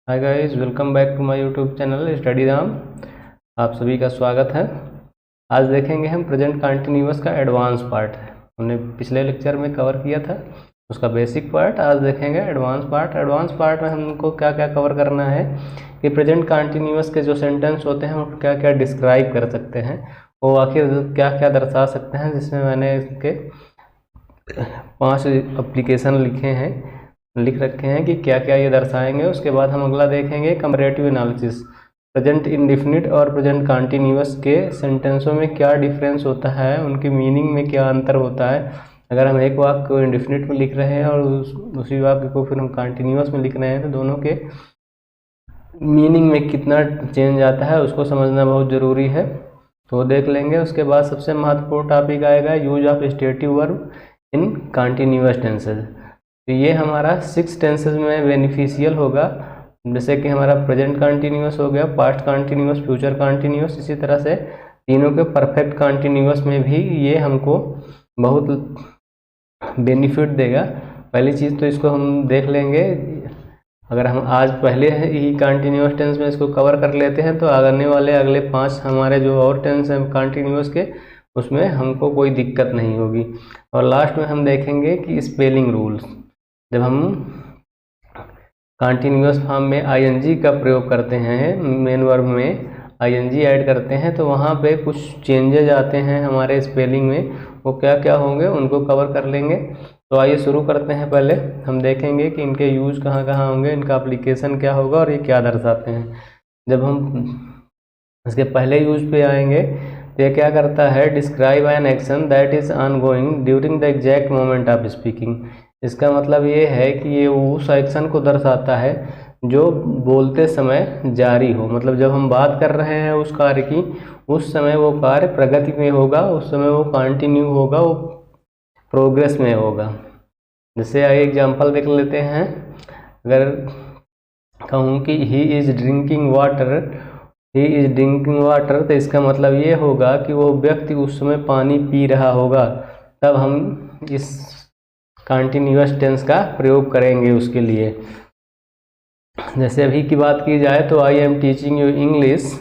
Hi guys, welcome back to my YouTube channel study Ram. आप सभी का स्वागत है। आज देखेंगे हम प्रेजेंट कंटिन्यूअस का एडवांस पार्ट है। हमने पिछले लेक्चर में कवर किया था उसका बेसिक पार्ट। आज देखेंगे एडवांस पार्ट। एडवांस पार्ट में हमको क्या क्या कवर करना है कि प्रेजेंट कंटिन्यूअस के जो सेंटेंस होते हैं वो क्या क्या डिस्क्राइब कर सकते हैं, वो आखिर क्या क्या दर्शा सकते हैं, जिसमें मैंने इसके 5 एप्लीकेशन लिख रखे हैं कि क्या क्या ये दर्शाएंगे। उसके बाद हम अगला देखेंगे कंपैरेटिव एनालिसिस। प्रेजेंट इंडेफिनिट और प्रेजेंट कंटिन्यूअस के सेंटेंसों में क्या डिफरेंस होता है, उनकी मीनिंग में क्या अंतर होता है। अगर हम एक वाक्य को इंडेफिनिट में लिख रहे हैं और उसी वाक्य को फिर हम कंटिन्यूअस में लिख रहे हैं तो दोनों के मीनिंग में कितना चेंज आता है उसको समझना बहुत ज़रूरी है। तो देख लेंगे। उसके बाद सबसे महत्वपूर्ण टॉपिक आएगा use of stative verb in continuous tenses. तो ये हमारा 6 टेंसेज में बेनिफिशियल होगा, जैसे कि हमारा प्रेजेंट कंटिन्यूअस हो गया, पास्ट कंटिन्यूअस, फ्यूचर कंटिन्यूअस। इसी तरह से तीनों के परफेक्ट कंटिन्यूअस में भी ये हमको बहुत बेनिफिट देगा। पहली चीज़ तो इसको हम देख लेंगे। अगर हम आज पहले ही कंटिन्यूअस टेंस में इसको कवर कर लेते हैं तो आने वाले अगले 5 हमारे जो और टेंस हैं कंटिन्यूअस के, उसमें हमको कोई दिक्कत नहीं होगी। और लास्ट में हम देखेंगे कि स्पेलिंग रूल्स। जब हम कंटिन्यूअस फॉर्म में आईएनजी का प्रयोग करते हैं, मेन वर्ब में आईएनजी ऐड करते हैं, तो वहाँ पे कुछ चेंजेज आते हैं हमारे स्पेलिंग में। वो क्या क्या होंगे उनको कवर कर लेंगे। तो आइए शुरू करते हैं। पहले हम देखेंगे कि इनके यूज़ कहाँ कहाँ होंगे, इनका एप्लीकेशन क्या होगा और ये क्या दर्शाते हैं। जब हम इसके पहले यूज पे आएंगे तो ये क्या करता है, describe an action that is ongoing during the exact moment of speaking. इसका मतलब ये है कि ये उस एक्शन को दर्शाता है जो बोलते समय जारी हो। मतलब जब हम बात कर रहे हैं उस कार्य की, उस समय वो कार्य प्रगति में होगा, उस समय वो कंटिन्यू होगा, वो प्रोग्रेस में होगा। जैसे आइए एग्जांपल देख लेते हैं। अगर कहूँ कि ही इज़ ड्रिंकिंग वाटर, तो इसका मतलब ये होगा कि वो व्यक्ति उस समय पानी पी रहा होगा। तब हम इस कंटिन्यूअस टेंस का प्रयोग करेंगे उसके लिए। जैसे अभी की बात की जाए तो I am teaching you English,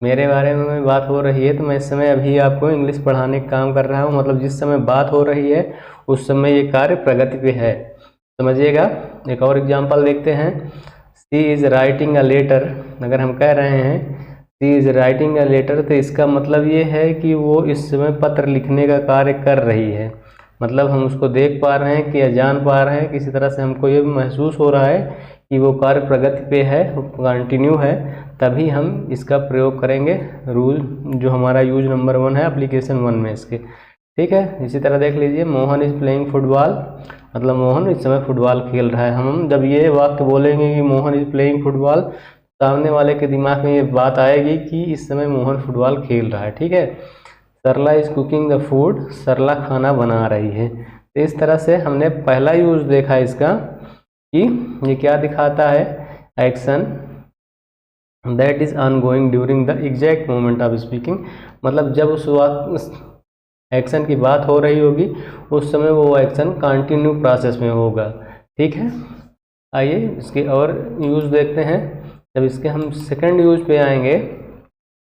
मेरे बारे में बात हो रही है तो मैं इस समय अभी आपको इंग्लिश पढ़ाने का काम कर रहा हूँ। मतलब जिस समय बात हो रही है उस समय ये कार्य प्रगति पे है, समझिएगा। एक और एग्जांपल देखते हैं। She is writing a letter. अगर हम कह रहे हैं she is writing a letter, तो इसका मतलब ये है कि वो इस समय पत्र लिखने का कार्य कर रही है। मतलब हम उसको देख पा रहे हैं कि या जान पा रहे हैं, किसी तरह से हमको ये महसूस हो रहा है कि वो कार्य प्रगति पे है, कंटिन्यू है, तभी हम इसका प्रयोग करेंगे। रूल जो हमारा यूज नंबर 1 है एप्लीकेशन 1 में इसके, ठीक है। इसी तरह देख लीजिए, मोहन इज़ प्लेइंग फुटबॉल। मतलब मोहन इस समय फुटबॉल खेल रहा है। हम जब ये वाक्य बोलेंगे कि मोहन इज़ प्लेइंग फुटबॉल, सामने वाले के दिमाग में ये बात आएगी कि इस समय मोहन फुटबॉल खेल रहा है, ठीक है। सरला इज़ कुकिंग द फूड, सरला खाना बना रही है। तो इस तरह से हमने पहला यूज देखा इसका कि ये क्या दिखाता है, action that is ongoing during the exact moment of speaking. मतलब जब उस एक्शन की बात हो रही होगी उस समय वो एक्शन कंटिन्यू प्रोसेस में होगा, ठीक है। आइए इसके और यूज देखते हैं। जब इसके हम सेकंड यूज पे आएंगे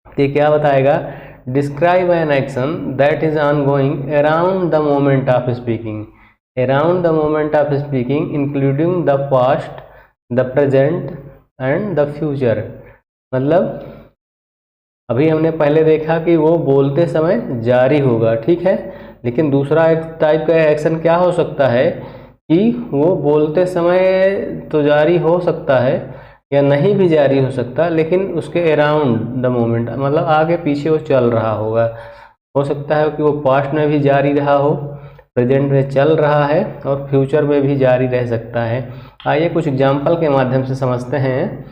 तो क्या बताएगा, describe an action that is ongoing around the moment of speaking. Around the moment of speaking including the past, the present and the future. मतलब अभी हमने पहले देखा कि वो बोलते समय जारी होगा, ठीक है। लेकिन दूसरा एक टाइप का एक्शन क्या हो सकता है कि वो बोलते समय तो जारी हो सकता है या नहीं भी जारी हो सकता, लेकिन उसके अराउंड द मोमेंट, मतलब आगे पीछे वो चल रहा होगा। हो सकता है कि वो पास्ट में भी जारी रहा हो, प्रेजेंट में चल रहा है और फ्यूचर में भी जारी रह सकता है। आइए कुछ एग्जाम्पल के माध्यम से समझते हैं।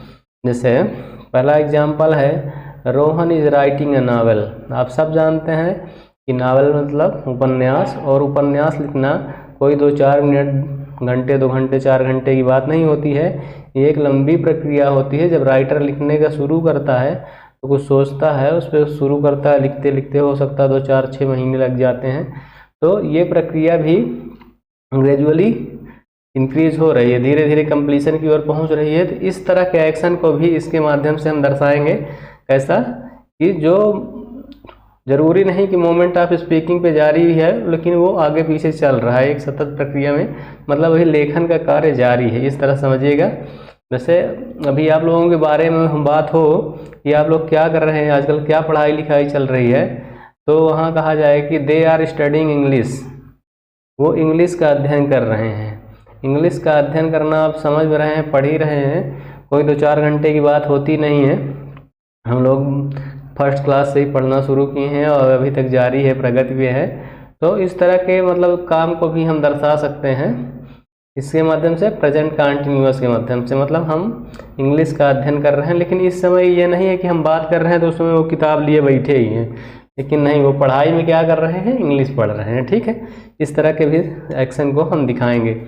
जैसे पहला एग्जाम्पल है, Rohan is writing a novel. आप सब जानते हैं कि नावल मतलब उपन्यास, और उपन्यास लिखना कोई 2-4 मिनट, घंटे 2 घंटे 4 घंटे की बात नहीं होती है। ये एक लंबी प्रक्रिया होती है। जब राइटर लिखने का शुरू करता है तो कुछ सोचता है, उस पर शुरू करता है, लिखते लिखते हो सकता है 2-4-6 महीने लग जाते हैं। तो ये प्रक्रिया भी ग्रेजुअली इंक्रीज हो रही है, धीरे धीरे कंप्लीशन की ओर पहुंच रही है। तो इस तरह के एक्शन को भी इसके माध्यम से हम दर्शाएंगे। कैसा कि जो जरूरी नहीं कि मोमेंट ऑफ स्पीकिंग पे जारी है, लेकिन वो आगे पीछे चल रहा है एक सतत प्रक्रिया में, मतलब वही लेखन का कार्य जारी है, इस तरह समझिएगा। वैसे अभी आप लोगों के बारे में हम बात हो कि आप लोग क्या कर रहे हैं आजकल, क्या पढ़ाई लिखाई चल रही है, तो वहाँ कहा जाए कि दे आर स्टडिंग इंग्लिश, वो इंग्लिश का अध्ययन कर रहे हैं। इंग्लिश का अध्ययन करना आप समझ रहे हैं, पढ़ ही रहे हैं, कोई 2-4 घंटे की बात होती नहीं है। हम लोग फर्स्ट क्लास से ही पढ़ना शुरू किए हैं और अभी तक जारी है, प्रगति पे है। तो इस तरह के मतलब काम को भी हम दर्शा सकते हैं इसके माध्यम से, प्रेजेंट कंटिन्यूअस के माध्यम से, मतलब हम इंग्लिश का अध्ययन कर रहे हैं। लेकिन इस समय ये नहीं है कि हम बात कर रहे हैं तो उस समय वो किताब लिए बैठे ही हैं, लेकिन नहीं, वो पढ़ाई में क्या कर रहे हैं, इंग्लिश पढ़ रहे हैं। ठीक है, इस तरह के भी एक्शन को हम दिखाएंगे।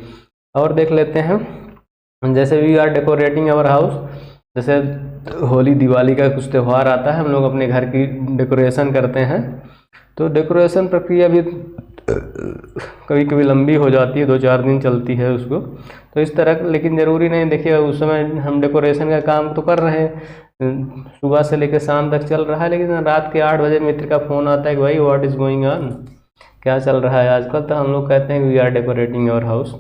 और देख लेते हैं, जैसे we are decorating our house, जैसे होली दिवाली का कुछ त्यौहार आता है, हम लोग अपने घर की डेकोरेशन करते हैं। तो डेकोरेशन प्रक्रिया भी कभी कभी लंबी हो जाती है, 2-4 दिन चलती है उसको। तो इस तरह, लेकिन ज़रूरी नहीं, देखिए उस समय हम डेकोरेशन का काम तो कर रहे हैं, सुबह से लेकर शाम तक चल रहा है, लेकिन रात के 8 बजे मित्र का फ़ोन आता है कि भाई व्हाट इज़ गोइंग ऑन, क्या चल रहा है आजकल। तो हम लोग कहते हैं we are decorating our house.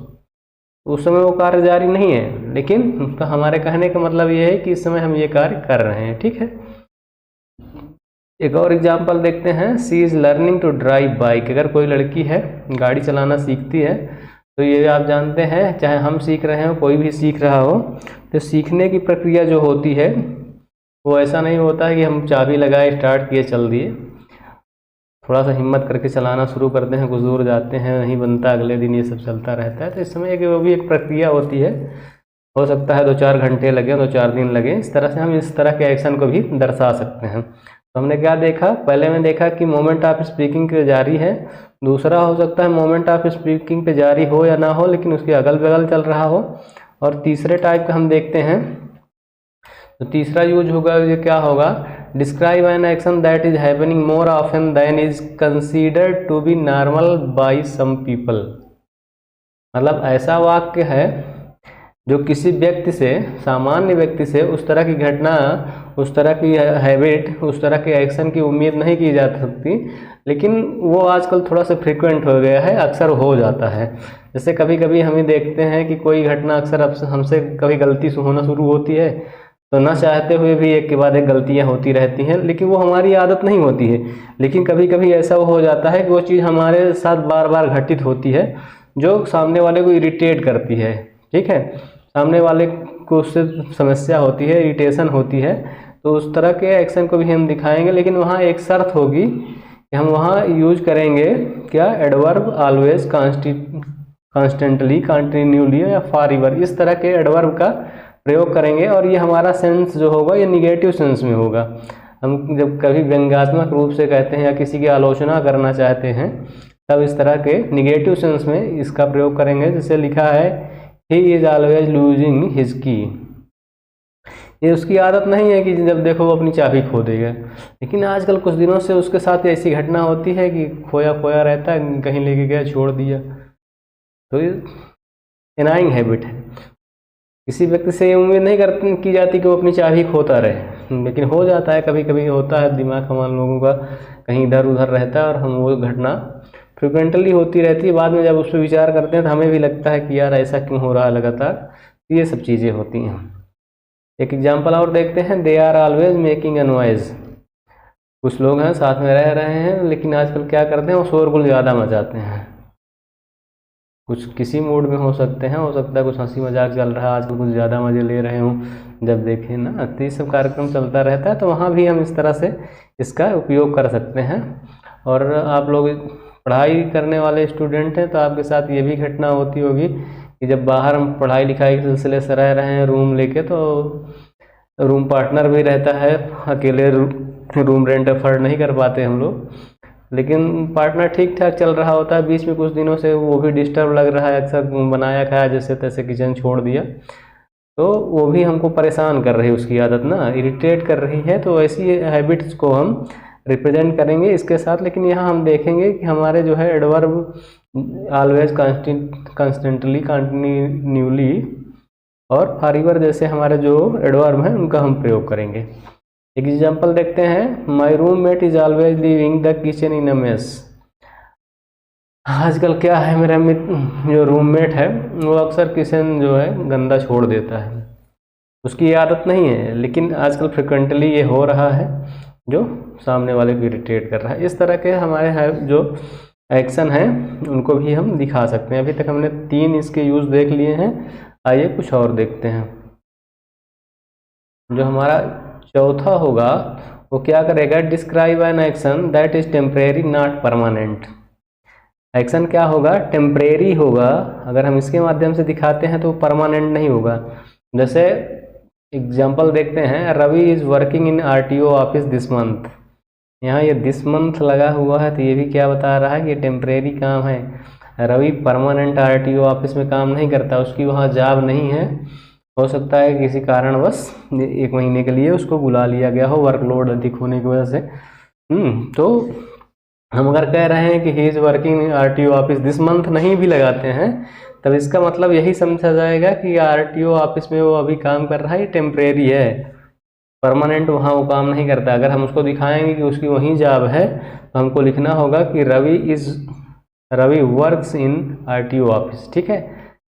उस समय वो कार्य जारी नहीं है, लेकिन तो हमारे कहने का मतलब ये है कि इस समय हम ये कार्य कर रहे हैं। ठीक है, एक और एग्जांपल देखते हैं, she is learning to drive bike. अगर कोई लड़की है, गाड़ी चलाना सीखती है, तो ये आप जानते हैं, चाहे हम सीख रहे हो, कोई भी सीख रहा हो, तो सीखने की प्रक्रिया जो होती है वो ऐसा नहीं होता है कि हम चाबी लगाए, स्टार्ट किए, चल दिए। थोड़ा सा हिम्मत करके चलाना शुरू करते हैं, कुछ दूर जाते हैं, नहीं बनता, अगले दिन ये सब चलता रहता है। तो इस समय वो भी एक प्रक्रिया होती है, हो सकता है 2-4 घंटे लगे, 2-4 दिन लगे। इस तरह से हम इस तरह के एक्शन को भी दर्शा सकते हैं। तो हमने क्या देखा, पहले में देखा कि मोमेंट ऑफ स्पीकिंग पे जारी है, दूसरा हो सकता है मोमेंट ऑफ स्पीकिंग पे जारी हो या ना हो, लेकिन उसके अगल बगल चल रहा हो। और तीसरे टाइप का हम देखते हैं, तो तीसरा यूज होगा, ये क्या होगा, describe an action that is happening more often than is considered to be normal by some people. मतलब ऐसा वाक्य है जो किसी व्यक्ति से, सामान्य व्यक्ति से उस तरह की घटना, उस तरह की हैबिट, उस तरह के एक्शन की उम्मीद नहीं की जा सकती, लेकिन वो आजकल थोड़ा सा फ्रीक्वेंट हो गया है, अक्सर हो जाता है। जैसे कभी कभी हम ही देखते हैं कि कोई घटना अक्सर हमसे कभी गलती से होना शुरू होती है, तो ना चाहते हुए भी एक के बाद एक गलतियां होती रहती हैं, लेकिन वो हमारी आदत नहीं होती है। लेकिन कभी कभी ऐसा हो जाता है कि वो चीज़ हमारे साथ बार बार घटित होती है, जो सामने वाले को इरिटेट करती है। ठीक है, सामने वाले को उससे समस्या होती है, इरिटेशन होती है। तो उस तरह के एक्शन को भी हम दिखाएंगे, लेकिन वहाँ एक शर्त होगी कि हम वहाँ यूज करेंगे क्या, एडवर्ब ऑलवेज, कॉन्स्टेंटली, कंटिन्यूली या फॉर एवर, इस तरह के एडवर्ब का प्रयोग करेंगे। और ये हमारा सेंस जो होगा ये निगेटिव सेंस में होगा। हम जब कभी व्यंग्यात्मक रूप से कहते हैं या किसी की आलोचना करना चाहते हैं, तब इस तरह के निगेटिव सेंस में इसका प्रयोग करेंगे। जैसे लिखा है, he is always losing his की। ये उसकी आदत नहीं है कि जब देखो वो अपनी चाबी खो देगा, लेकिन आजकल कुछ दिनों से उसके साथ ऐसी घटना होती है कि खोया खोया रहता है, कहीं लेके गया, छोड़ दिया। तो ये एनाइंग हैबिट है। किसी व्यक्ति से ये उम्मीद नहीं की जाती कि वो अपनी चाबी खोता रहे, लेकिन हो जाता है, कभी कभी होता है। दिमाग हमारे लोगों का कहीं इधर उधर रहता है और हम वो घटना फ्रिक्वेंटली होती रहती है। बाद में जब उस पर विचार करते हैं तो हमें भी लगता है कि यार ऐसा क्यों हो रहा है लगातार। ये सब चीज़ें होती हैं। एक एग्जांपल और देखते हैं, they are always making a noise. कुछ लोग हैं साथ में रह रहे हैं, लेकिन आजकल क्या करते हैं, वो शोरगुल ज़्यादा मचाते हैं। कुछ किसी मूड में हो सकते हैं, हो सकता है कुछ हंसी मजाक चल रहा है, आजकल कुछ ज़्यादा मज़े ले रहे हों, जब देखें ना, तो ये सब कार्यक्रम चलता रहता है। तो वहाँ भी हम इस तरह से इसका उपयोग कर सकते हैं। और आप लोग पढ़ाई करने वाले स्टूडेंट हैं, तो आपके साथ ये भी घटना होती होगी कि जब बाहर हम पढ़ाई लिखाई के सिलसिले से रह रहे हैं रूम लेके, तो रूम पार्टनर भी रहता है, अकेले रूम रेंट अफोर्ड नहीं कर पाते हम लोग, लेकिन पार्टनर ठीक ठाक चल रहा होता है, बीच में कुछ दिनों से वो भी डिस्टर्ब लग रहा है, अक्सर बनाया खाया जैसे तैसे किचन छोड़ दिया, तो वो भी हमको परेशान कर रही है, उसकी आदत ना इरिटेट कर रही है। तो ऐसी हैबिट्स को हम रिप्रेजेंट करेंगे इसके साथ। लेकिन यहाँ हम देखेंगे कि हमारे जो है एडवर्ब ऑलवेज, कॉन्स्टेंटली, कंटिन्यूली और फॉरएवर जैसे हमारे जो एडवर्ब हैं उनका हम प्रयोग करेंगे। एक एग्जांपल देखते हैं, माई roommate is always leaving the kitchen in a mess. आजकल क्या है, मेरा जो रूममेट है वो अक्सर किचन जो है गंदा छोड़ देता है। उसकी आदत नहीं है, लेकिन आजकल फ्रिक्वेंटली ये हो रहा है, जो सामने वाले को इरिटेट कर रहा है। इस तरह के हमारे जो एक्शन हैं उनको भी हम दिखा सकते हैं। अभी तक हमने 3 इसके यूज़ देख लिए हैं, आइए कुछ और देखते हैं। जो हमारा चौथा होगा वो क्या करेगा, describe an action that is temporary not permanent. Action क्या होगा, टेम्परेरी होगा। अगर हम इसके माध्यम से दिखाते हैं तो परमानेंट नहीं होगा। जैसे एग्जाम्पल देखते हैं, Ravi is working in RTO office this month. यहाँ ये दिस मंथ लगा हुआ है तो ये भी क्या बता रहा है कि टेम्परेरी काम है। रवि परमानेंट आरटीओ ऑफिस में काम नहीं करता, उसकी वहाँ जॉब नहीं है। हो सकता है किसी कारणवश 1 महीने के लिए उसको बुला लिया गया हो, वर्कलोड अधिक होने की वजह से। तो हम अगर कह रहे हैं कि he is working in RTO office this month नहीं भी लगाते हैं, तब इसका मतलब यही समझा जाएगा कि आरटीओ ऑफिस में वो अभी काम कर रहा है, ये टेम्परेरी है, परमानेंट वहाँ वो काम नहीं करता। अगर हम उसको दिखाएंगे कि उसकी वहीं जॉब है तो हमको लिखना होगा कि Ravi works in RTO office. ठीक है,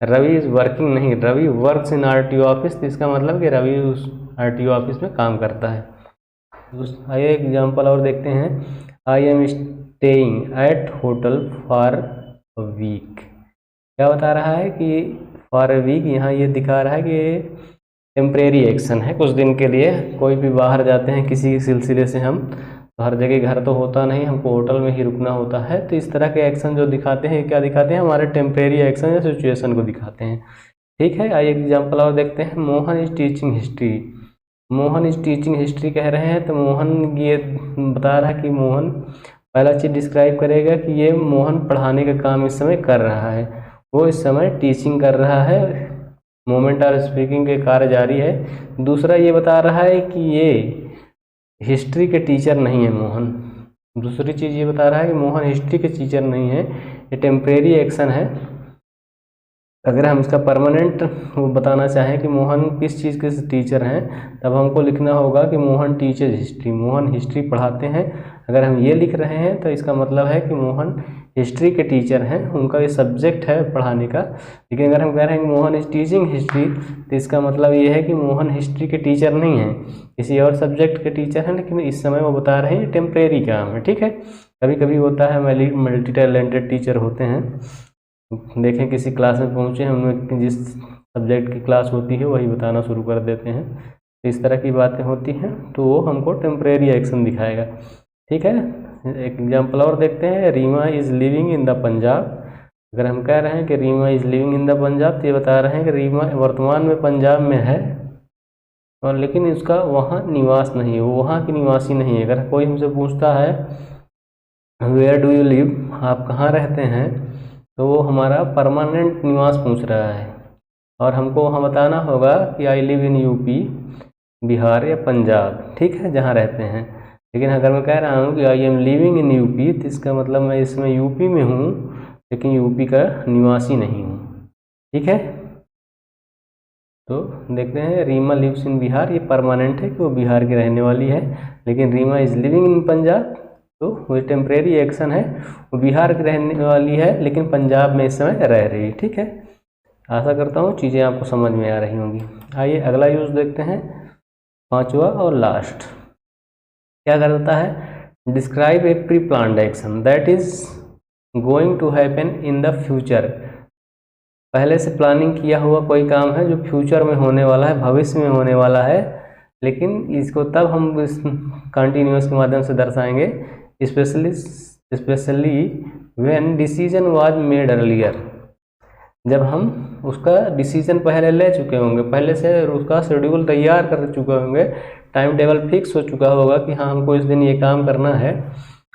रवि इज़ वर्किंग नहीं, Ravi works in RTO office, तो इसका मतलब कि रवि उस आरटीओ ऑफिस में काम करता है। आइए एग्जाम्पल और देखते हैं, I am staying at hotel for a week. क्या बता रहा है कि फॉर अ वीक, यहाँ ये दिखा रहा है कि टेम्परेरी एक्शन है, कुछ दिन के लिए। कोई भी बाहर जाते हैं किसी सिलसिले से हम, तो हर जगह घर तो होता नहीं, हमको होटल में ही रुकना होता है। तो इस तरह के एक्शन जो दिखाते हैं, क्या दिखाते हैं, हमारे टेम्परेरी एक्शन या सिचुएशन को दिखाते हैं। ठीक है, आइए एग्जाम्पल और देखते हैं, Mohan is teaching history. Mohan is teaching history कह रहे हैं तो मोहन ये बता रहा है कि मोहन, पहला चीज़ डिस्क्राइब करेगा कि ये मोहन पढ़ाने का काम इस समय कर रहा है, वो इस समय टीचिंग कर रहा है, मोमेंट और स्पीकिंग के कार्य जारी है। दूसरा ये बता रहा है कि ये हिस्ट्री के टीचर नहीं है मोहन। दूसरी चीज़ ये बता रहा है कि मोहन हिस्ट्री के टीचर नहीं है, ये टेम्परेरी एक्शन है। अगर हम इसका परमानेंट वो बताना चाहें कि मोहन किस चीज़ के टीचर हैं, तब हमको लिखना होगा कि Mohan teacher history, Mohan history पढ़ाते हैं। अगर हम ये लिख रहे हैं तो इसका मतलब है कि मोहन हिस्ट्री के टीचर हैं, उनका ये सब्जेक्ट है पढ़ाने का। लेकिन अगर हम कह रहे हैं कि मोहन इज टीचिंग हिस्ट्री, तो इसका मतलब ये है कि मोहन हिस्ट्री के टीचर नहीं हैं, किसी और सब्जेक्ट के टीचर हैं, लेकिन इस समय वो बता रहे हैं टेम्परेरी काम है। ठीक है, कभी कभी होता है मल्टी टैलेंटेड टीचर होते हैं, देखें किसी क्लास में पहुँचे, हम जिस सब्जेक्ट की क्लास होती है वही बताना शुरू कर देते हैं, तो इस तरह की बातें होती हैं, तो वो हमको टेम्परेरी एक्शन दिखाएगा। ठीक है, एक एग्जांपल और देखते हैं, Reema is living in the Punjab. अगर हम कह रहे हैं कि Reema is living in the Punjab, तो ये बता रहे हैं कि रीमा वर्तमान में पंजाब में है, और लेकिन इसका वहाँ निवास नहीं है, वो वहाँ की निवासी नहीं है। अगर कोई हमसे पूछता है वेयर डू यू लिव, आप कहाँ रहते हैं, तो वो हमारा परमानेंट निवास पूछ रहा है, और हमको वहाँ बताना होगा कि I live in UP, Bihar या पंजाब। ठीक है, जहाँ रहते हैं। लेकिन अगर मैं कह रहा हूँ कि I M living in UP, तो इसका मतलब मैं इसमें यूपी में हूँ, लेकिन यूपी का निवासी नहीं हूँ। ठीक है, तो देखते हैं, रीमा लिव्स इन बिहार, ये परमानेंट है कि वो बिहार की रहने वाली है। लेकिन Reema is living in Punjab, तो वो टेम्परेरी एक्शन है, वो बिहार की रहने वाली है लेकिन पंजाब में इस समय रह रही है। ठीक है, आशा करता हूँ चीज़ें आपको समझ में आ रही होंगी। आइए अगला यूज़ देखते हैं, 5वां और लास्ट। क्या करता है, describe a pre planned action that is going to happen in the future. पहले से प्लानिंग किया हुआ कोई काम है जो फ्यूचर में होने वाला है, भविष्य में होने वाला है, लेकिन इसको तब हम इस कंटिन्यूअस के माध्यम से दर्शाएंगे, specially when decision was made earlier. जब हम उसका डिसीजन पहले ले चुके होंगे, पहले से उसका शेड्यूल तैयार कर चुके होंगे, टाइम टेबल फिक्स हो चुका होगा कि हाँ हमको इस दिन ये काम करना है।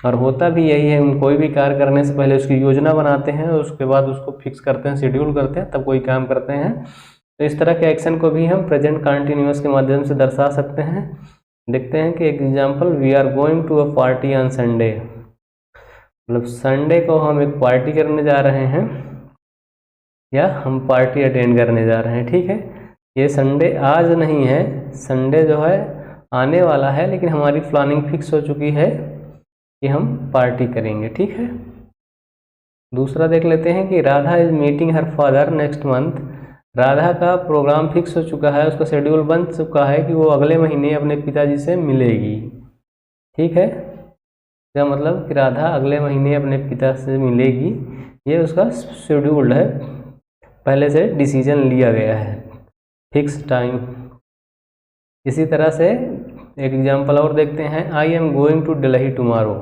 और होता भी यही है, हम कोई भी कार्य करने से पहले उसकी योजना बनाते हैं, उसके बाद उसको फिक्स करते हैं, शेड्यूल करते हैं, तब कोई काम करते हैं। तो इस तरह के एक्शन को भी हम प्रेजेंट कंटिन्यूअस के माध्यम से दर्शा सकते हैं। देखते हैं कि example, we are going to a party on Sunday, मतलब संडे को हम एक पार्टी करने जा रहे हैं या हम पार्टी अटेंड करने जा रहे हैं। ठीक है, ये संडे आज नहीं है, संडे जो है आने वाला है, लेकिन हमारी प्लानिंग फिक्स हो चुकी है कि हम पार्टी करेंगे। ठीक है, दूसरा देख लेते हैं कि Radha is meeting her father next month. Radha का प्रोग्राम फिक्स हो चुका है, उसका शेड्यूल बन चुका है कि वो अगले महीने अपने पिताजी से मिलेगी। ठीक है, इसका मतलब कि राधा अगले महीने अपने पिता से मिलेगी, ये उसका शेड्यूल्ड है, पहले से डिसीजन लिया गया है, फिक्स टाइम। इसी तरह से एक एग्जाम्पल और देखते हैं, I am going to Delhi tomorrow,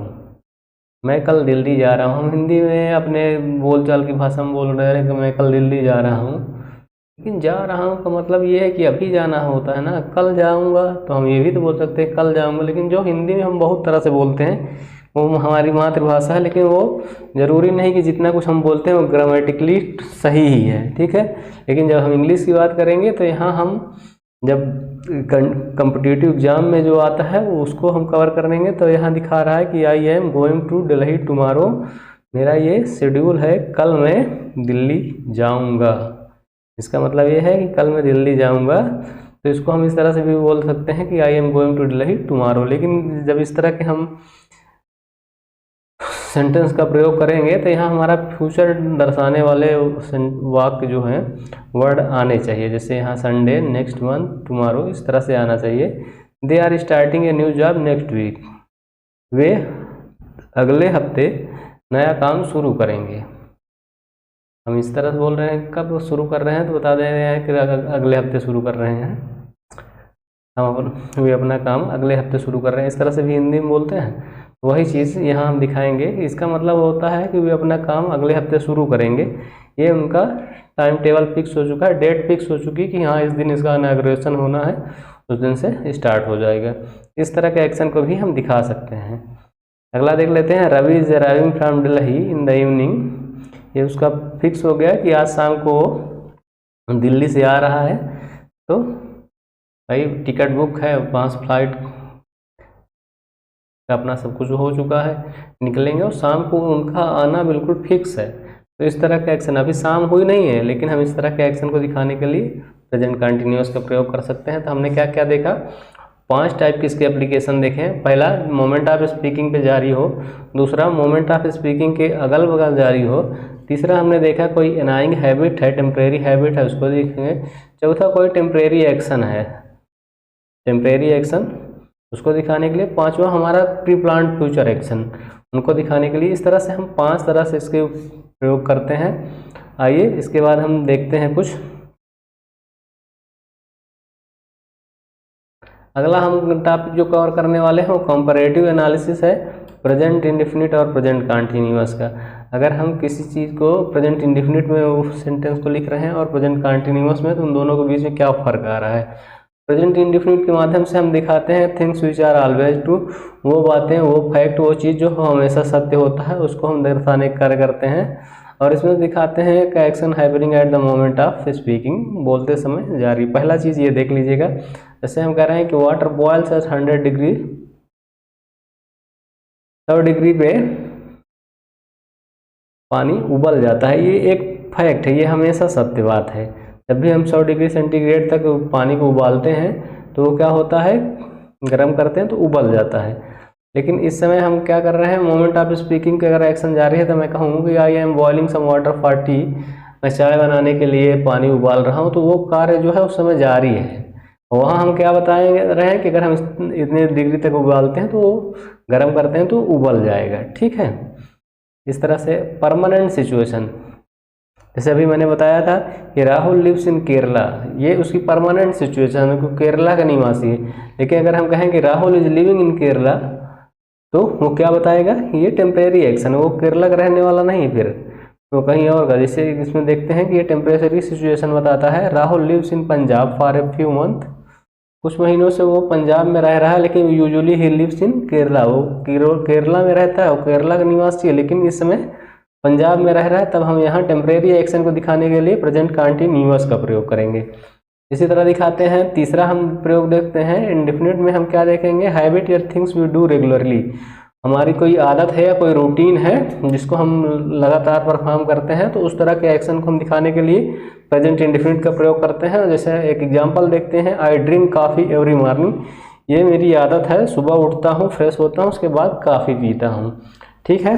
मैं कल दिल्ली जा रहा हूँ। हिंदी में अपने बोलचाल की भाषा में बोल रहे हैं कि मैं कल दिल्ली जा रहा हूँ, लेकिन जा रहा हूँ का मतलब ये है कि अभी जाना होता है ना, कल जाऊँगा तो हम ये भी तो बोल सकते हैं कल जाऊँगा, लेकिन जो हिंदी में हम बहुत तरह से बोलते हैं वो हमारी मातृभाषा है, लेकिन वो ज़रूरी नहीं कि जितना कुछ हम बोलते हैं वो ग्रामेटिकली सही ही है। ठीक है, लेकिन जब हम इंग्लिश की बात करेंगे तो यहाँ हम जब कॉम्पिटिटिव एग्जाम में जो आता है वो उसको हम कवर करेंगे, तो यहाँ दिखा रहा है कि I am going to Delhi tomorrow, मेरा ये शेड्यूल है, कल मैं दिल्ली जाऊँगा। इसका मतलब ये है कि कल मैं दिल्ली जाऊँगा, तो इसको हम इस तरह से भी बोल सकते हैं कि I am going to Delhi tomorrow. लेकिन जब इस तरह के हम सेंटेंस का प्रयोग करेंगे तो यहाँ हमारा फ्यूचर दर्शाने वाले वाक्य जो हैं वर्ड आने चाहिए, जैसे यहाँ संडे, नेक्स्ट मंथ, टुमारो, इस तरह से आना चाहिए। They are starting a new job next week, वे अगले हफ्ते नया काम शुरू करेंगे। हम इस तरह से बोल रहे हैं, कब शुरू कर रहे हैं तो बता दे रहे हैं कि अगले हफ्ते शुरू कर रहे हैं, वे अपना काम अगले हफ्ते शुरू कर रहे हैं। इस तरह से भी हिंदी में बोलते हैं, वही चीज़ यहाँ हम दिखाएंगे। इसका मतलब होता है कि वे अपना काम अगले हफ्ते शुरू करेंगे, ये उनका टाइम टेबल फिक्स हो चुका है, डेट फिक्स हो चुकी है कि हाँ इस दिन इसका इनॉग्रेशन होना है, उस दिन से स्टार्ट हो जाएगा। इस तरह के एक्शन को भी हम दिखा सकते हैं। अगला देख लेते हैं, Ravi is arriving from Delhi in the evening, ये उसका फिक्स हो गया कि आज शाम को दिल्ली से आ रहा है, तो भाई टिकट बुक है, 5 फ्लाइट का अपना सब कुछ हो चुका है, निकलेंगे और शाम को उनका आना बिल्कुल फिक्स है। तो इस तरह का एक्शन, अभी शाम हुई नहीं है लेकिन हम इस तरह के एक्शन को दिखाने के लिए प्रेजेंट कंटिन्यूअस का प्रयोग कर सकते हैं। तो हमने क्या क्या देखा, 5 टाइप की इसके एप्लीकेशन देखे। पहला, मोमेंट ऑफ स्पीकिंग पे जारी हो। दूसरा, मोमेंट ऑफ स्पीकिंग के अगल बगल जारी हो। तीसरा, हमने देखा कोई एनाइंग हैबिट है, टेम्परेरी हैबिट है, उसको देखेंगे। चौथा, कोई टेम्परेरी एक्शन है, टेम्परेरी एक्शन, उसको दिखाने के लिए। पांचवा, हमारा प्री प्लान्ड फ्यूचर एक्शन, उनको दिखाने के लिए। इस तरह से हम 5 तरह से इसके प्रयोग करते हैं। आइए इसके बाद हम देखते हैं कुछ। अगला हम टॉपिक जो कवर करने वाले हैं वो कंपैरेटिव एनालिसिस है, प्रेजेंट इंडेफिनिट और प्रेजेंट कंटिन्यूअस का। अगर हम किसी चीज़ को प्रेजेंट इंडेफिनिट में उस सेंटेंस को लिख रहे हैं और प्रेजेंट कंटिन्यूअस में, तो उन दोनों के बीच में क्या फ़र्क आ रहा है। प्रेजेंट इंडेफिनिट के माध्यम से हम दिखाते हैं things which are always true, वो बातें, वो फैक्ट, वो चीज़ जो हमेशा सत्य होता है उसको हम दर्शाने का कार्य करते हैं। और इसमें दिखाते हैं का action happening at the moment of speaking, बोलते समय जारी। पहला चीज़ ये देख लीजिएगा, जैसे हम कह रहे हैं कि water boils at 100 degree, 100 degree पे पानी उबल जाता है। ये एक फैक्ट है, ये हमेशा सत्य बात है। जब भी हम 100 डिग्री सेंटीग्रेड तक पानी को उबालते हैं तो वो क्या होता है, गर्म करते हैं तो उबल जाता है। लेकिन इस समय हम क्या कर रहे हैं, मोमेंट ऑफ स्पीकिंग के अगर एक्शन जारी है तो मैं कहूँगा कि I am boiling some water for tea, मैं चाय बनाने के लिए पानी उबाल रहा हूँ, तो वो कार्य जो है उस समय जारी है। वहाँ हम क्या बताएंगे रहे हैं कि अगर हम इतने डिग्री तक उबालते हैं तो गर्म करते हैं तो उबल जाएगा। ठीक है, इस तरह से परमानेंट सिचुएशन, जैसे अभी मैंने बताया था कि राहुल लिव्स इन केरला, ये उसकी परमानेंट सिचुएशन है क्योंकि केरला का निवासी है। लेकिन अगर हम कहें कि Rahul is living in Kerala, तो वो क्या बताएगा, ये टेम्परेरी एक्शन है, वो केरला का रहने वाला नहीं, फिर तो कहीं और का। जैसे इसमें देखते हैं कि ये टेम्परेरी सिचुएशन बताता है, Rahul lives in Punjab for a few month, कुछ महीनों से वो पंजाब में रह रहा है, लेकिन usually he lives in Kerala, वो केरला में रहता है, वो केरला का निवासी है, लेकिन इस समय पंजाब में रह रहा है। तब हम यहाँ टेम्परेरी एक्शन को दिखाने के लिए प्रेजेंट कंटिन्यूअस का प्रयोग करेंगे। इसी तरह दिखाते हैं तीसरा हम प्रयोग देखते हैं। इंडेफिनिट में हम क्या देखेंगे, हैबिट या थिंग्स वी डू रेगुलरली। हमारी कोई आदत है या कोई रूटीन है जिसको हम लगातार परफॉर्म करते हैं, तो उस तरह के एक्शन को हम दिखाने के लिए प्रेजेंट इंडेफिनिट का प्रयोग करते हैं। जैसे एक एग्जांपल देखते हैं, I drink coffee every morning. ये मेरी आदत है, सुबह उठता हूँ, फ्रेश होता हूँ, उसके बाद कॉफ़ी पीता हूँ। ठीक है,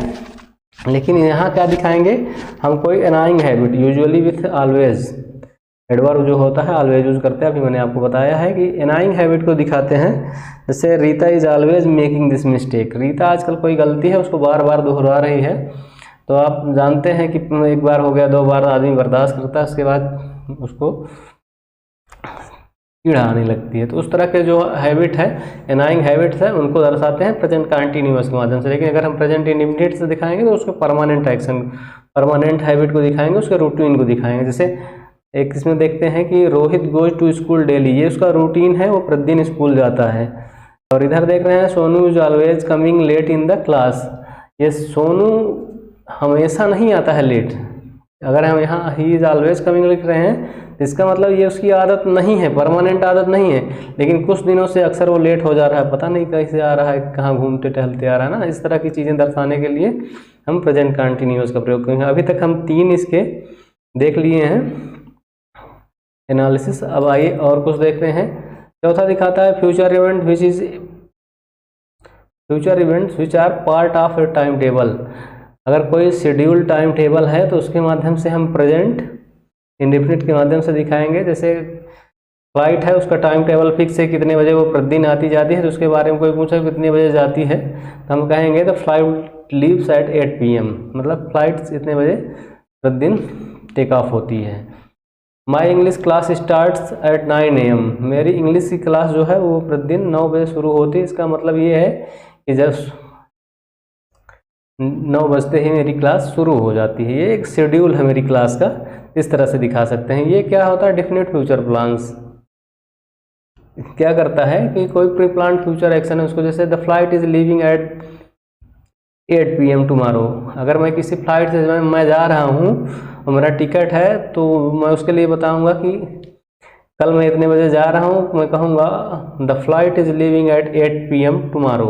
लेकिन यहाँ क्या दिखाएंगे हम, कोई anything habit, usually with always, adverb जो होता है ऑलवेज यूज करते हैं। अभी मैंने आपको बताया है कि एनाइंग हैबिट को दिखाते हैं। जैसे Rita is always making this mistake. Rita आजकल कोई गलती है उसको बार बार दोहरा रही है। तो आप जानते हैं कि एक बार हो गया, 2 बार आदमी बर्दाश्त करता है, उसके बाद उसको कीड़ा आने लगती है। तो उस तरह के जो हैबिट है, एनाइंग हैबिट्स है, उनको दर्शाते हैं प्रेजेंट कंटिन्यूअस के माध्यम से। लेकिन अगर हम प्रेजेंट इंडेफिनिट से दिखाएंगे तो उसको परमानेंट एक्शन, परमानेंट हैबिट को दिखाएंगे, उसके रूटीन को दिखाएंगे। जैसे एक इसमें देखते हैं कि Rohit goes to school daily, ये उसका रूटीन है, वो प्रतिदिन स्कूल जाता है। और इधर देख रहे हैं Sonu is always coming late in the class. ये सोनू हमेशा नहीं आता है लेट। अगर हम यहाँ ही इज ऑलवेज कमिंग लिख रहे हैं तो इसका मतलब ये उसकी आदत नहीं है, परमानेंट आदत नहीं है, लेकिन कुछ दिनों से अक्सर वो लेट हो जा रहा है, पता नहीं कैसे आ रहा है, कहाँ घूमते टहलते आ रहा है ना। इस तरह की चीज़ें दर्शाने के लिए हम प्रेजेंट कंटिन्यूअस का प्रयोग करेंगे। अभी तक हम 3 इसके देख लिए हैं एनालिसिस। अब आइए और कुछ देखते हैं। चौथा दिखाता है future event which are part of a time table. अगर कोई शेड्यूल टाइम टेबल है तो उसके माध्यम से हम प्रेजेंट इंडेफिनिट के माध्यम से दिखाएंगे। जैसे फ्लाइट है, उसका टाइम टेबल फिक्स है, कितने बजे वो प्रतिदिन आती जाती है। तो उसके बारे में कोई पूछे कितने बजे जाती है, तो हम कहेंगे the flight leaves eight 8 PM, मतलब फ्लाइट इतने बजे प्रतिदिन टेक ऑफ होती है। My English class starts at 9 AM, मेरी इंग्लिश की क्लास जो है वो प्रतिदिन 9 बजे शुरू होती है। इसका मतलब ये है कि जब 9 बजते ही मेरी क्लास शुरू हो जाती है। ये एक शेड्यूल है मेरी क्लास का, इस तरह से दिखा सकते हैं। ये क्या होता है, डेफिनेट फ्यूचर प्लान्स क्या करता है कि कोई प्री प्लान फ्यूचर एक्शन है उसको, जैसे the flight is leaving at 8 PM tomorrow. अगर मैं किसी फ्लाइट से मैं जा रहा हूँ और मेरा टिकट है, तो मैं उसके लिए बताऊंगा कि कल मैं इतने बजे जा रहा हूँ। मैं कहूँगा the flight is leaving at 8 PM tomorrow,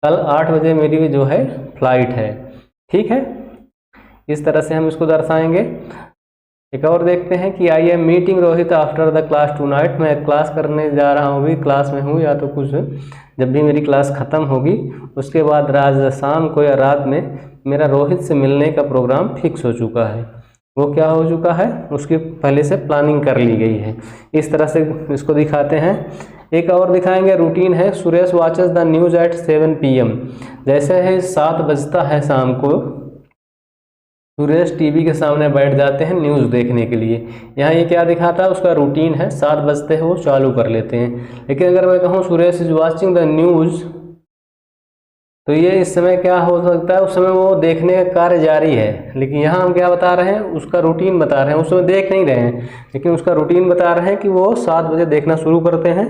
कल 8 बजे मेरी जो है फ्लाइट है। ठीक है, इस तरह से हम इसको दर्शाएंगे। एक और देखते हैं कि I am meeting Rohit after the class tonight, मैं क्लास करने जा रहा हूँ, अभी क्लास में हूँ, या तो कुछ जब भी मेरी क्लास ख़त्म होगी उसके बाद शाम को या रात में मेरा रोहित से मिलने का प्रोग्राम फिक्स हो चुका है। वो क्या हो चुका है, उसकी पहले से प्लानिंग कर ली गई है। इस तरह से इसको दिखाते हैं। एक और दिखाएंगे, रूटीन है Suresh watches the news eight 7 PM। जैसे है 7 बजता है शाम को, सुरेश टीवी के सामने बैठ जाते हैं न्यूज़ देखने के लिए। यहाँ ये क्या दिखाता है, उसका रूटीन है, 7 बजते हैं वो चालू कर लेते हैं। लेकिन अगर मैं कहूँ Suresh is watching the news, तो ये इस समय क्या हो सकता है, उस समय वो देखने का कार्य जारी है। लेकिन यहाँ हम क्या बता रहे हैं, उसका रूटीन बता रहे हैं। उस समय देख नहीं रहे हैं, लेकिन उसका रूटीन बता रहे हैं कि वो 7 बजे देखना शुरू करते हैं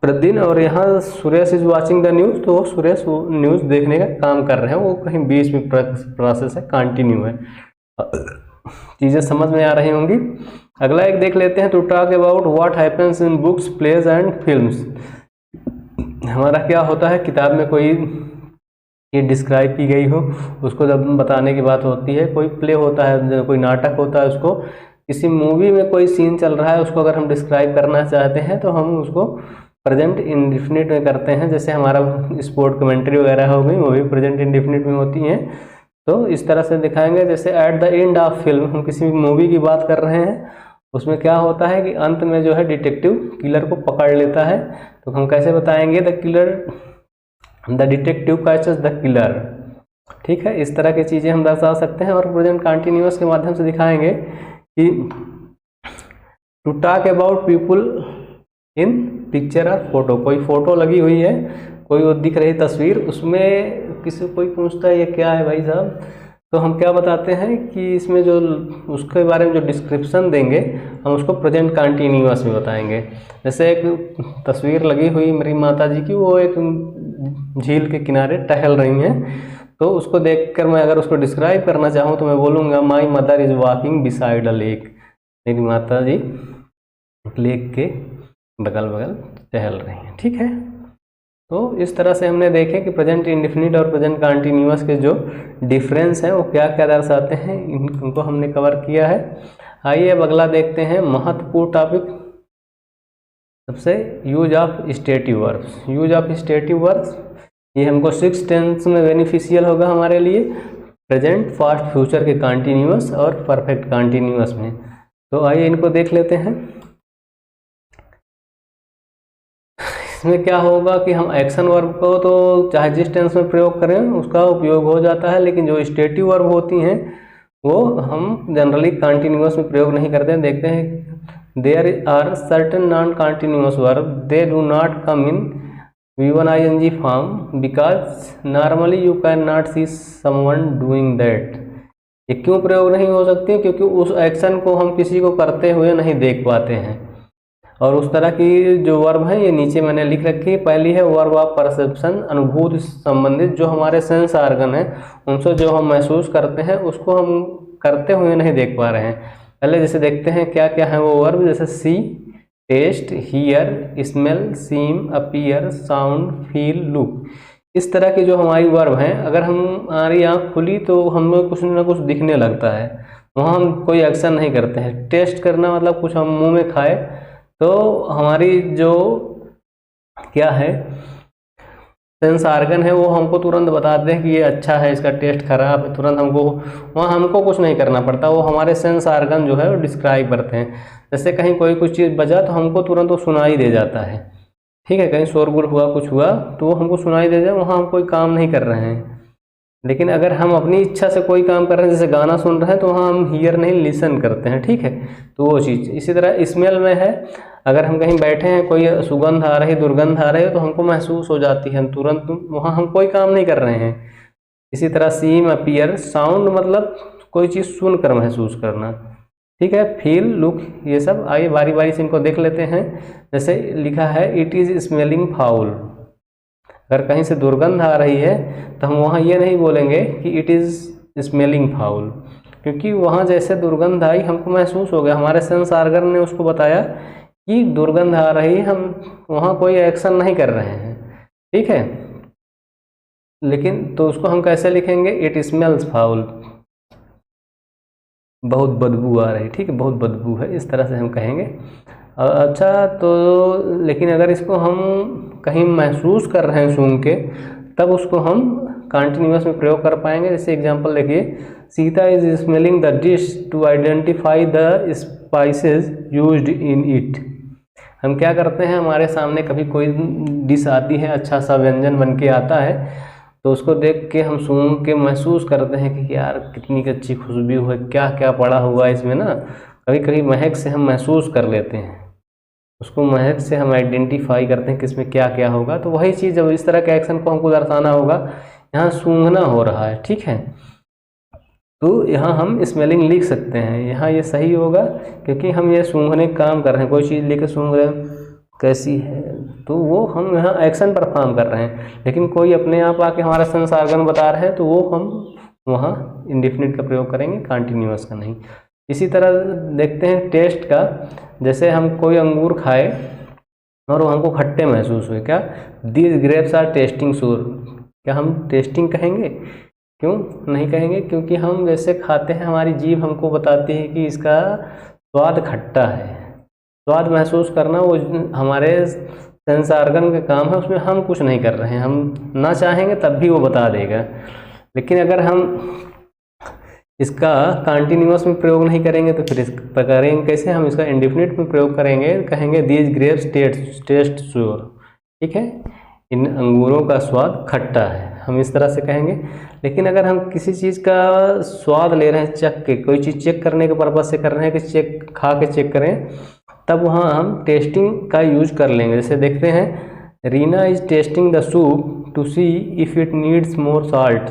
प्रतिदिन। और यहाँ Suresh is watching the news, तो सुरेश वो न्यूज़ देखने का काम कर रहे हैं, वो कहीं बीच में प्रोसेस है, कंटिन्यू है। चीज़ें समझ में आ रही होंगी। अगला एक देख लेते हैं, to talk about what happens in books, plays and films. हमारा क्या होता है, किताब में कोई ये डिस्क्राइब की गई हो उसको जब बताने की बात होती है। कोई प्ले होता है, कोई नाटक होता है, उसको किसी मूवी में कोई सीन चल रहा है, उसको अगर हम डिस्क्राइब करना चाहते हैं तो हम उसको प्रेजेंट इंडेफिनिट में करते हैं। जैसे हमारा स्पोर्ट कमेंट्री वगैरह हो गई, वो भी प्रेजेंट इंडेफिनिट में होती हैं। तो इस तरह से दिखाएंगे। जैसे at the end of film, हम किसी मूवी की बात कर रहे हैं, उसमें क्या होता है कि अंत में जो है डिटेक्टिव किलर को पकड़ लेता है। तो हम कैसे बताएंगे, the detective catches the killer. ठीक है, इस तरह की चीज़ें हम दर्शा सकते हैं। और प्रेजेंट कंटिन्यूअस के माध्यम से दिखाएंगे कि to talk about people in picture और फोटो। कोई फोटो लगी हुई है, कोई वो दिख रही तस्वीर, उसमें किसी कोई पूछता है ये क्या है भाई साहब, तो हम क्या बताते हैं कि इसमें जो उसके बारे में जो डिस्क्रिप्शन देंगे हम उसको प्रेजेंट कंटिन्यूअस में बताएंगे। जैसे एक तस्वीर लगी हुई मेरी माता जी की, वो एक झील के किनारे टहल रही हैं, तो उसको देखकर मैं अगर उसको डिस्क्राइब करना चाहूँ तो मैं बोलूँगा my mother is walking beside a lake. मेरी माता जी लेक के बगल बगल टहल रही हैं। ठीक है, तो इस तरह से हमने देखे कि प्रेजेंट इंडेफिनिट और प्रेजेंट कंटिन्यूअस के जो डिफरेंस हैं वो क्या क्या दर्शाते हैं, इनको हमने कवर किया है। आइए अब अगला देखते हैं महत्वपूर्ण टॉपिक, सबसे use of stative verbs. Use of stative verbs ये हमको 6 टेंस में बेनिफिशियल होगा हमारे लिए, प्रेजेंट, पास्ट, फ्यूचर के कंटिन्यूअस और परफेक्ट कंटिन्यूअस में। तो आइए इनको देख लेते हैं। इसमें क्या होगा कि हम एक्शन वर्ब को तो चाहे जिस टेंस में प्रयोग करें उसका उपयोग हो जाता है, लेकिन जो स्टेटिव वर्ब होती हैं वो हम जनरली कंटिन्यूअस में प्रयोग नहीं करते हैं। देखते हैं there are certain non continuous verb, they do not come in V1 ing form because normally you can not see someone doing that. ये क्यों प्रयोग नहीं हो सकती? क्योंकि उस एक्शन को हम किसी को करते हुए नहीं देख पाते हैं। और उस तरह की जो वर्ब है ये नीचे मैंने लिख रखी है। पहली है वर्ब ऑफ परसेप्शन, अनुभूति संबंधित, जो हमारे सेंस ऑर्गन है उनसे जो हम महसूस करते हैं उसको हम करते हुए नहीं देख पा रहे हैं। पहले जैसे देखते हैं क्या क्या है वो वर्ब, जैसे see, taste, hear, smell, seem, appear, sound, feel, look. इस तरह की जो हमारी वर्ब हैं, अगर हमारी आँख खुली तो हमें कुछ ना कुछ दिखने लगता है, वहाँ हम कोई एक्शन नहीं करते हैं। टेस्ट करना मतलब कुछ हम मुंह में खाए तो हमारी जो क्या है सेंस ऑर्गन है वो हमको तुरंत बताते हैं कि ये अच्छा है, इसका टेस्ट खराब है, तुरंत हमको वहाँ हमको कुछ नहीं करना पड़ता, वो हमारे सेंस ऑर्गन जो है वो डिस्क्राइब करते हैं। जैसे कहीं कोई कुछ चीज़ बजा तो हमको तुरंत वो सुनाई दे जाता है। ठीक है, कहीं शोरगुल हुआ, कुछ हुआ तो वो हमको सुनाई दे जाए, वहाँ हम कोई काम नहीं कर रहे हैं। लेकिन अगर हम अपनी इच्छा से कोई काम कर रहे हैं, जैसे गाना सुन रहे हैं, तो वहाँ हम हियर नहीं लिसन करते हैं। ठीक है, तो वो चीज़ इसी तरह स्मेल में है। अगर हम कहीं बैठे हैं, कोई सुगंध आ रही, दुर्गंध आ रही है तो हमको महसूस हो जाती है, हम तुरंत, वहाँ हम कोई काम नहीं कर रहे हैं। इसी तरह सीम, अपीयर, साउंड मतलब कोई चीज़ सुनकर महसूस करना। ठीक है, फील, लुक, ये सब। आइए बारी बारी से इनको देख लेते हैं। जैसे लिखा है इट इज़ स्मेलिंग फाउल, अगर कहीं से दुर्गंध आ रही है तो हम वहाँ ये नहीं बोलेंगे कि इट इज़ स्मेलिंग फाउल, क्योंकि वहाँ जैसे दुर्गंध आई हमको महसूस हो गया, हमारे सेंस ऑर्गन ने उसको बताया कि दुर्गंध आ रही है, हम वहाँ कोई एक्शन नहीं कर रहे हैं। ठीक है, लेकिन तो उसको हम कैसे लिखेंगे? इट स्मेल्स फाउल, बहुत बदबू आ रही। ठीक है, बहुत बदबू है, इस तरह से हम कहेंगे। अच्छा, तो लेकिन अगर इसको हम कहीं महसूस कर रहे हैं सूंघ के, तब उसको हम कंटिन्यूअस में प्रयोग कर पाएंगे। जैसे एग्जांपल देखिए, Sita is smelling the dish to identify the spices used in it. हम क्या करते हैं, हमारे सामने कभी कोई डिश आती है, अच्छा सा व्यंजन बन के आता है, तो उसको देख के हम सूंघ के महसूस करते हैं कि यार कितनी अच्छी खुशबू है, क्या क्या पड़ा हुआ है इसमें ना। कभी कभी महक से हम महसूस कर लेते हैं, उसको महक से हम आइडेंटिफाई करते हैं कि इसमें क्या क्या होगा। तो वही चीज़ जब इस तरह के एक्शन को हमको दर्शाना होगा, यहाँ सूंघना हो रहा है। ठीक है, तो यहाँ हम स्मेलिंग लिख सकते हैं, यहाँ ये सही होगा क्योंकि हम ये सूंघने का काम कर रहे हैं, कोई चीज़ लेकर सूंघ रहे हैं कैसी है, तो वो हम यहाँ एक्शन परफॉर्म कर रहे हैं। लेकिन कोई अपने आप आके हमारा सेंस ऑर्गन बता रहे हैं तो वो हम वहाँ इंडेफिनिट का प्रयोग करेंगे, कंटिन्यूअस का नहीं। इसी तरह देखते हैं टेस्ट का। जैसे हम कोई अंगूर खाए और वो हमको खट्टे महसूस हुए, क्या दीज ग्रेप्स आर टेस्टिंग सूर, क्या हम टेस्टिंग कहेंगे? क्यों नहीं कहेंगे? क्योंकि हम जैसे खाते हैं, हमारी जीभ हमको बताती है कि इसका स्वाद खट्टा है। स्वाद महसूस करना वो हमारे सेंस ऑर्गन का काम है, उसमें हम कुछ नहीं कर रहे हैं, हम ना चाहेंगे तब भी वो बता देगा। लेकिन अगर हम इसका कंटिन्यूअस में प्रयोग नहीं करेंगे तो फिर इस करेंगे कैसे? हम इसका इंडेफिनिट में प्रयोग करेंगे, कहेंगे दीज ग्रेप्स टेस्ट श्योर। ठीक है, इन अंगूरों का स्वाद खट्टा है, हम इस तरह से कहेंगे। लेकिन अगर हम किसी चीज़ का स्वाद ले रहे हैं, चख के, कोई चीज़ चेक करने के पर्पज से कर रहे हैं कि चेक खा के चेक करें, तब वहाँ हम टेस्टिंग का यूज कर लेंगे। जैसे देखते हैं Reena is tasting the soup to see if it needs more salt.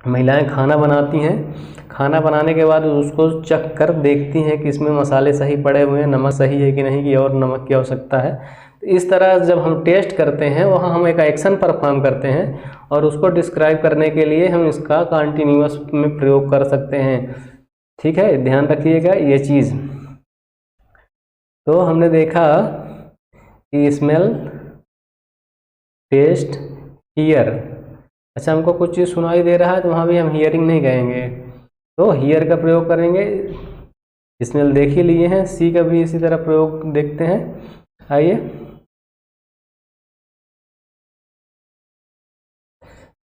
महिलाएं खाना बनाती हैं, खाना बनाने के बाद उसको चख कर देखती हैं कि इसमें मसाले सही पड़े हुए हैं, नमक सही है कि नहीं, कि और नमक की आवश्यकता है। तो इस तरह जब हम टेस्ट करते हैं, वहाँ हम एक एक्शन परफॉर्म करते हैं और उसको डिस्क्राइब करने के लिए हम इसका कंटिन्यूअस में प्रयोग कर सकते हैं। ठीक है, ध्यान रखिएगा ये चीज़। तो हमने देखा कि स्मेल, टेस्ट, हियर। अच्छा, हमको कुछ चीज़ सुनाई दे रहा है तो वहाँ भी हम हियरिंग नहीं कहेंगे, तो हियर का प्रयोग करेंगे। स्मेल देख ही लिए हैं, सी का भी इसी तरह प्रयोग देखते हैं। आइए,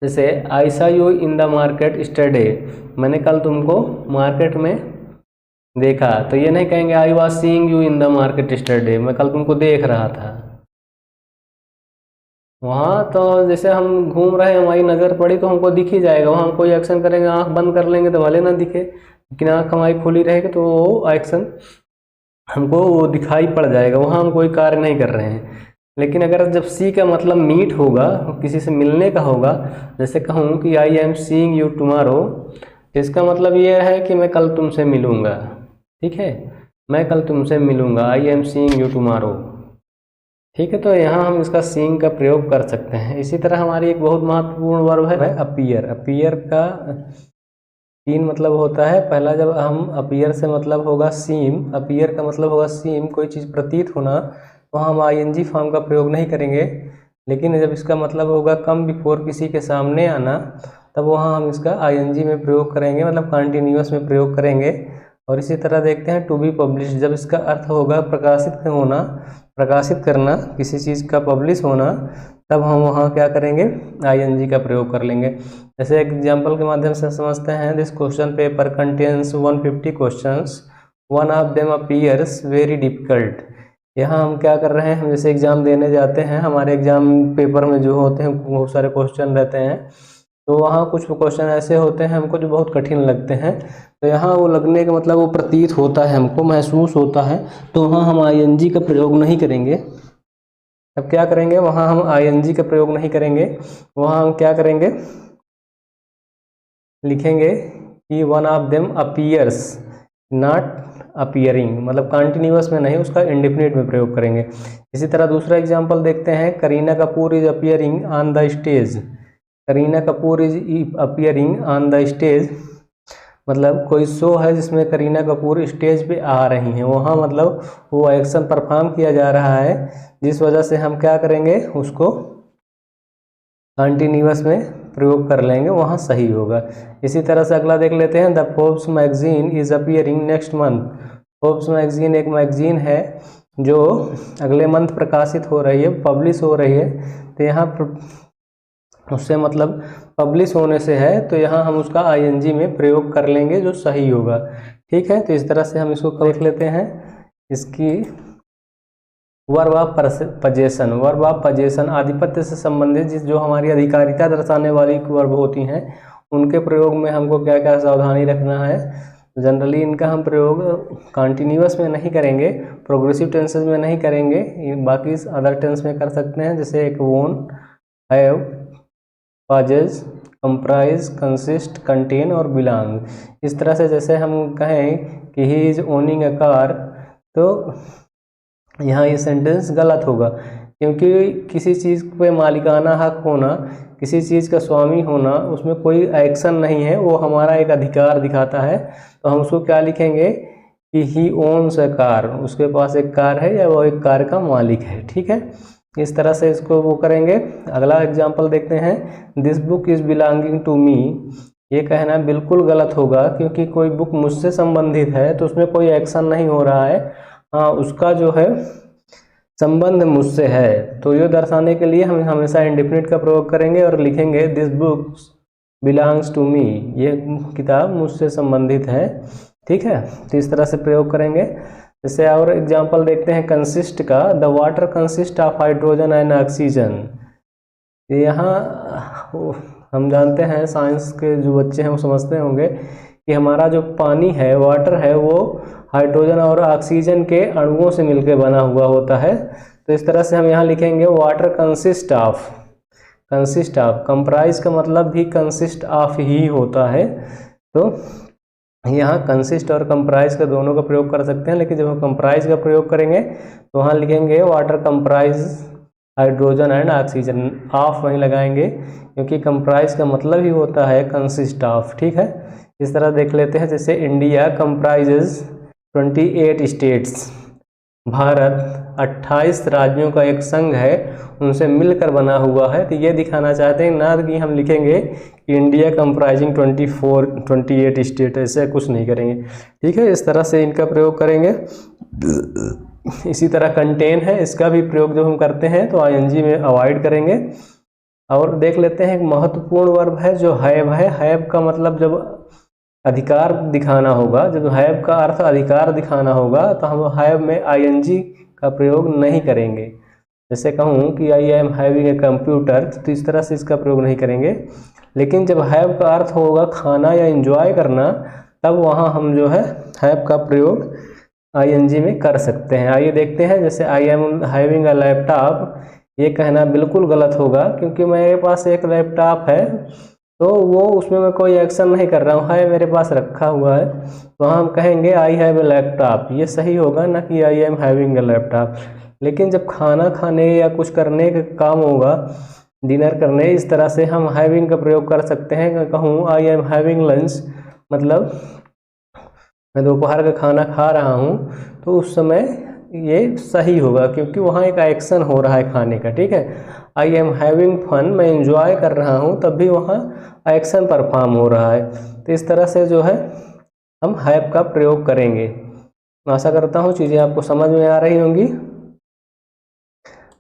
जैसे I saw you in the market yesterday, मैंने कल तुमको मार्केट में देखा। तो ये नहीं कहेंगे I was seeing you in the market yesterday, मैं कल तुमको देख रहा था। वहाँ तो जैसे हम घूम रहे हैं, हमारी नज़र पड़ी तो हमको दिख ही जाएगा, वहाँ हम कोई एक्शन करेंगे, आंख बंद कर लेंगे तो भले ना दिखे, लेकिन आंख हमारी खुली रहेगी तो वो एक्शन हमको वो दिखाई पड़ जाएगा, वहाँ हम कोई कार्य नहीं कर रहे हैं। लेकिन अगर जब सी का मतलब मीट होगा, किसी से मिलने का होगा, जैसे कहूँ कि I am seeing you tomorrow, इसका मतलब ये है कि मैं कल तुमसे मिलूँगा। ठीक है, मैं कल तुमसे मिलूँगा, I am seeing you tomorrow. ठीक है, तो यहाँ हम इसका सीइंग का प्रयोग कर सकते हैं। इसी तरह हमारी एक बहुत महत्वपूर्ण वर्ब है अपीयर। अपीयर का 3 मतलब होता है। पहला, जब हम अपीयर से मतलब होगा सीम, अपीयर का मतलब होगा सीम, कोई चीज़ प्रतीत होना, वहाँ हम आईएनजी फॉर्म का प्रयोग नहीं करेंगे। लेकिन जब इसका मतलब होगा कम बिफोर, किसी के सामने आना, तब वहाँ हम इसका आईएनजी में प्रयोग करेंगे, मतलब कंटिन्यूअस में प्रयोग करेंगे। और इसी तरह देखते हैं टू बी पब्लिश, जब इसका अर्थ होगा प्रकाशित होना, प्रकाशित करना, किसी चीज़ का पब्लिश होना, तब हम वहाँ क्या करेंगे, आईएनजी का प्रयोग कर लेंगे। जैसे एक एग्जाम्पल के माध्यम से समझते हैं। This question paper contains 150 questions, one of them appears very difficult. यहाँ हम क्या कर रहे हैं, हम जैसे एग्ज़ाम देने जाते हैं, हमारे एग्ज़ाम पेपर में जो होते हैं बहुत सारे क्वेश्चन रहते हैं, तो वहाँ कुछ क्वेश्चन ऐसे होते हैं हमको जो बहुत कठिन लगते हैं। तो यहाँ वो लगने का मतलब वो प्रतीत होता है, हमको महसूस होता है, तो वहाँ हम आईएनजी का प्रयोग नहीं करेंगे। अब क्या करेंगे, वहाँ हम आईएनजी का प्रयोग नहीं करेंगे, वहाँ हम क्या करेंगे, लिखेंगे कि one of them appears, not appearing, मतलब कंटिन्यूअस में नहीं, उसका इंडेफिनिट में प्रयोग करेंगे। इसी तरह दूसरा एग्जांपल देखते हैं। Kareena Kapoor is appearing on the stage, Kareena Kapoor is appearing on the stage, मतलब कोई शो है जिसमें करीना कपूर स्टेज पे आ रही हैं, वहाँ मतलब वो एक्शन परफॉर्म किया जा रहा है, जिस वजह से हम क्या करेंगे, उसको कंटिन्यूअस में प्रयोग कर लेंगे, वहाँ सही होगा। इसी तरह से अगला देख लेते हैं। The Forbes magazine is appearing next month, Forbes magazine एक मैगजीन है जो अगले मंथ प्रकाशित हो रही है, पब्लिश हो रही है। तो यहाँ उससे मतलब पब्लिश होने से है, तो यहाँ हम उसका आईएनजी में प्रयोग कर लेंगे, जो सही होगा। ठीक है, तो इस तरह से हम इसको देख लेते हैं। इसकी verb of possession, verb of possession आधिपत्य से संबंधित जो हमारी अधिकारिता दर्शाने वाली वर्ब होती हैं, उनके प्रयोग में हमको क्या क्या सावधानी रखना है। जनरली इनका हम प्रयोग कंटिन्यूअस में नहीं करेंगे, प्रोग्रेसिव टेंसेस में नहीं करेंगे, बाकी अदर टेंस में कर सकते हैं। जैसे एक वोन, हैव, पजेज, कंप्राइज, कंसिस्ट, कंटेन और बिलोंग। इस तरह से जैसे हम कहें कि he is owning a car, तो यहाँ ये सेंटेंस गलत होगा, क्योंकि किसी चीज़ पे मालिकाना हक होना, किसी चीज़ का स्वामी होना, उसमें कोई एक्शन नहीं है, वो हमारा एक अधिकार दिखाता है। तो हम उसको क्या लिखेंगे कि ही ओन्स अ कार, उसके पास एक कार है या वो एक कार का मालिक है। ठीक है, इस तरह से इसको वो करेंगे। अगला एग्जाम्पल देखते हैं। This book is belonging to me, ये कहना बिल्कुल गलत होगा, क्योंकि कोई बुक मुझसे संबंधित है तो उसमें कोई एक्शन नहीं हो रहा है, हाँ उसका जो है संबंध मुझसे है। तो ये दर्शाने के लिए हम हमेशा इंडेफिनिट का प्रयोग करेंगे और लिखेंगे this books belongs to me, ये किताब मुझसे संबंधित है। ठीक है, तो इस तरह से प्रयोग करेंगे। जैसे और एग्जांपल देखते हैं कंसिस्ट का। The water consist of hydrogen and oxygen. यहाँ हम जानते हैं, साइंस के जो बच्चे हैं वो समझते होंगे कि हमारा जो पानी है, वाटर है, वो हाइड्रोजन और ऑक्सीजन के अणुओं से मिलकर बना हुआ होता है। तो इस तरह से हम यहाँ लिखेंगे water consist of, consist of, comprise का मतलब भी कंसिस्ट ऑफ ही होता है। तो यहाँ कंसिस्ट और कंप्राइज का दोनों का प्रयोग कर सकते हैं, लेकिन जब हम कंप्राइज का प्रयोग करेंगे तो वहाँ लिखेंगे water comprise hydrogen and oxygen, of वहीं लगाएंगे, क्योंकि कंप्राइज का मतलब ही होता है कंसिस्ट ऑफ। ठीक है, इस तरह देख लेते हैं। जैसे इंडिया कंप्राइजेज 28 स्टेट्स, भारत 28 राज्यों का एक संघ है, उनसे मिलकर बना हुआ है। तो ये दिखाना चाहते हैं ना कि हम लिखेंगे कि इंडिया कंप्राइजिंग 28 स्टेट, ऐसे कुछ नहीं करेंगे। ठीक है, इस तरह से इनका प्रयोग करेंगे। इसी तरह कंटेन है, इसका भी प्रयोग जब हम करते हैं तो आईएनजी में अवॉइड करेंगे। और देख लेते हैं एक महत्वपूर्ण वर्ब है जो हैव है। हैव का मतलब जब अधिकार दिखाना होगा, जब हैव का अर्थ अधिकार दिखाना होगा तो हम हैव में आईएनजी का प्रयोग नहीं करेंगे। जैसे कहूँ कि I am having a computer, तो इस तरह से इसका प्रयोग नहीं करेंगे। लेकिन जब हैव का अर्थ होगा खाना या एंजॉय करना, तब वहाँ हम जो है हैव का प्रयोग आईएनजी में कर सकते हैं। आइए देखते हैं, जैसे I am having a laptop, ये कहना बिल्कुल गलत होगा क्योंकि मेरे पास एक लैपटॉप है तो वो उसमें मैं कोई एक्शन नहीं कर रहा हूँ, है मेरे पास रखा हुआ है, तो हम कहेंगे आई हैव ए लैपटॉप, ये सही होगा ना कि I am having a laptop. लेकिन जब खाना खाने या कुछ करने का काम होगा, डिनर करने, इस तरह से हम हैविंग का प्रयोग कर सकते हैं। कहूँ आई एम हैविंग लंच, मतलब मैं दोपहर का खाना खा रहा हूँ, तो उस समय ये सही होगा क्योंकि वहाँ एक एक्शन हो रहा है खाने का। ठीक है, आई एम हैविंग फन, मैं एंजॉय कर रहा हूँ, तब भी वहाँ एक्शन परफॉर्म हो रहा है। तो इस तरह से जो है हम हैव का प्रयोग करेंगे। आशा करता हूँ चीज़ें आपको समझ में आ रही होंगी।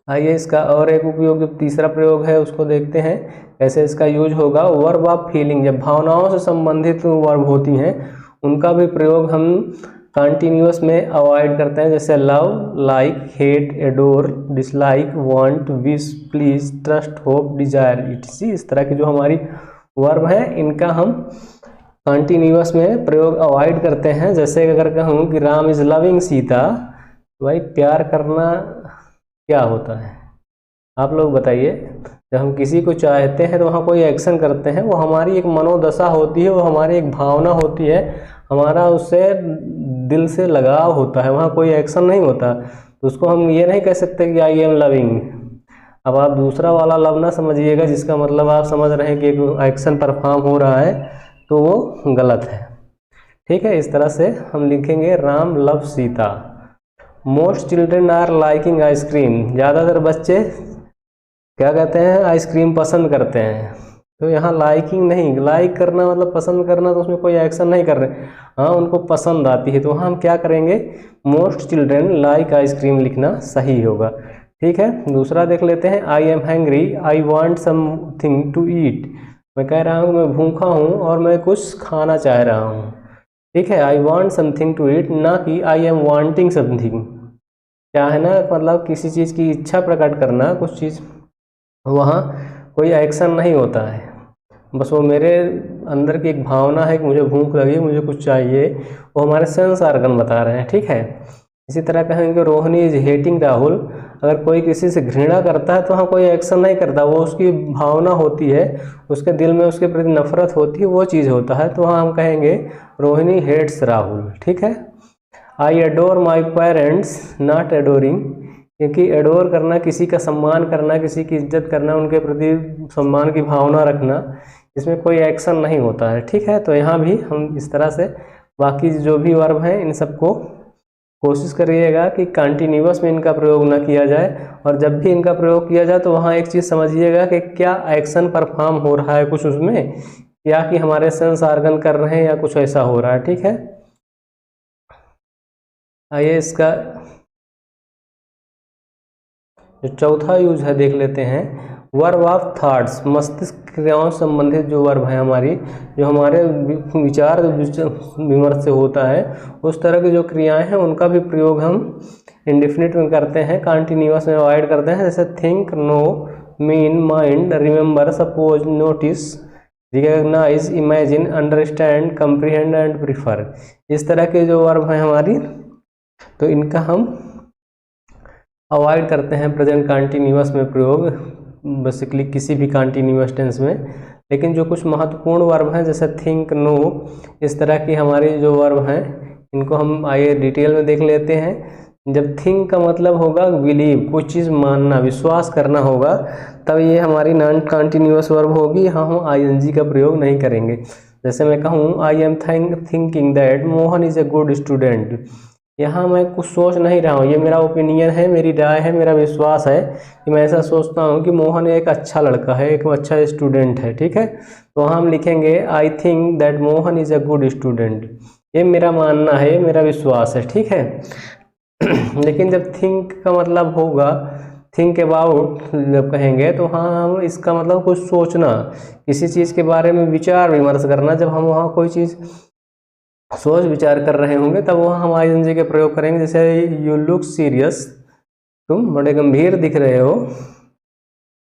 आइए इसका और एक उपयोग, जो तीसरा प्रयोग है उसको देखते हैं कैसे इसका यूज होगा। वर्ब ऑफ फीलिंग, जब भावनाओं से संबंधित वर्ब होती हैं उनका भी प्रयोग हम कंटिन्यूअस में अवॉइड करते हैं। जैसे love, like, hate, adore, dislike, want, wish, please, trust, hope, desire, it's, इस तरह की जो हमारी वर्ब है इनका हम कंटिन्यूअस में प्रयोग अवॉइड करते हैं। जैसे अगर कहूँ कि राम इज लविंग सीता, भाई प्यार करना क्या होता है आप लोग बताइए। जब हम किसी को चाहते हैं तो वहाँ कोई एक्शन करते हैं, वो हमारी एक मनोदशा होती है, वो हमारी एक भावना होती है, हमारा उससे दिल से लगाव होता है, वहाँ कोई एक्शन नहीं होता। तो उसको हम ये नहीं कह सकते कि आई एम लविंग। अब आप दूसरा वाला लव ना समझिएगा जिसका मतलब आप समझ रहे हैं कि एक एक्शन परफॉर्म हो रहा है, तो वो गलत है। ठीक है, इस तरह से हम लिखेंगे Ram love Sita. Most children are liking ice cream, ज़्यादातर बच्चे क्या कहते हैं, आइसक्रीम पसंद करते हैं। तो यहाँ लाइकिंग नहीं, लाइक करना मतलब पसंद करना, तो उसमें कोई एक्शन नहीं कर रहे, हाँ उनको पसंद आती है, तो वहाँ हम क्या करेंगे, मोस्ट चिल्ड्रेन लाइक आइसक्रीम लिखना सही होगा। ठीक है, दूसरा देख लेते हैं। I am hungry, I want something to eat, मैं कह रहा हूँ मैं भूखा हूँ और मैं कुछ खाना चाह रहा हूँ। ठीक है, I want something to eat, ना कि आई एम वांटिंग समथिंग। चाहना मतलब किसी चीज़ की इच्छा प्रकट करना, कुछ चीज़, वहाँ कोई एक्शन नहीं होता है, बस वो मेरे अंदर की एक भावना है कि मुझे भूख लगी, मुझे कुछ चाहिए, वो हमारे सेंस ऑर्गन बता रहे हैं। ठीक है, इसी तरह कहेंगे रोहिणी इज हेटिंग राहुल, अगर कोई किसी से घृणा करता है तो वहाँ कोई एक्शन नहीं करता, वो उसकी भावना होती है, उसके दिल में उसके प्रति नफरत होती है, वो चीज़ होता है, तो वहाँ हम कहेंगे रोहिणी हेट्स राहुल। ठीक है, आई adore my parents not adorning, क्योंकि एडोर करना, किसी का सम्मान करना, किसी की इज्जत करना, उनके प्रति सम्मान की भावना रखना, इसमें कोई एक्शन नहीं होता है। ठीक है, तो यहाँ भी हम इस तरह से बाकी जो भी वर्ब हैं इन सबको कोशिश करिएगा कि कंटिन्यूअस में इनका प्रयोग ना किया जाए, और जब भी इनका प्रयोग किया जाए तो वहाँ एक चीज़ समझिएगा कि क्या एक्शन परफॉर्म हो रहा है कुछ उसमें, या कि हमारे सेंस ऑर्गन कर रहे हैं, या कुछ ऐसा हो रहा है। ठीक है, आइए इसका जो चौथा यूज है देख लेते हैं। वर्ब ऑफ थॉट्स, मस्तिष्क क्रियाओं से संबंधित जो वर्ब है हमारी, जो हमारे विचार विमर्श से होता है, उस तरह की जो क्रियाएं हैं उनका भी प्रयोग हम इंडेफिनिट में करते हैं, कंटिन्यूअस में अवॉइड करते हैं। जैसे think, know, mean, mind, remember, suppose, notice, recognise, imagine, understand, comprehend and prefer, इस तरह के जो वर्ब हैं हमारी, तो इनका हम अवॉइड करते हैं प्रेजेंट कंटिन्यूअस में प्रयोग, बेसिकली किसी भी कंटिन्यूअस टेंस में। लेकिन जो कुछ महत्वपूर्ण वर्ब हैं जैसे थिंक, नो, इस तरह की हमारी जो वर्ब हैं इनको हम आइए डिटेल में देख लेते हैं। जब थिंक का मतलब होगा बिलीव, कुछ चीज़ मानना, विश्वास करना होगा, तब ये हमारी नॉन कंटिन्यूअस वर्ब होगी, यहाँ हम आईएनजी का प्रयोग नहीं करेंगे। जैसे मैं कहूँ I am thinking that Mohan is a good student, यहाँ मैं कुछ सोच नहीं रहा हूँ, ये मेरा ओपिनियन है, मेरी राय है, मेरा विश्वास है कि मैं ऐसा सोचता हूँ कि मोहन एक अच्छा लड़का है, एक अच्छा स्टूडेंट है। ठीक है, तो हम लिखेंगे I think that Mohan is a good student. ये मेरा मानना है, ये मेरा विश्वास है। ठीक है लेकिन जब थिंक का मतलब होगा, थिंक अबाउट जब कहेंगे तो हाँ हम इसका मतलब कुछ सोचना, किसी चीज़ के बारे में विचार विमर्श करना। जब हम वहाँ कोई चीज़ सोच विचार कर रहे होंगे तब वहाँ हम आईएनजी के प्रयोग करेंगे। जैसे यू लुक सीरियस, तुम बड़े गंभीर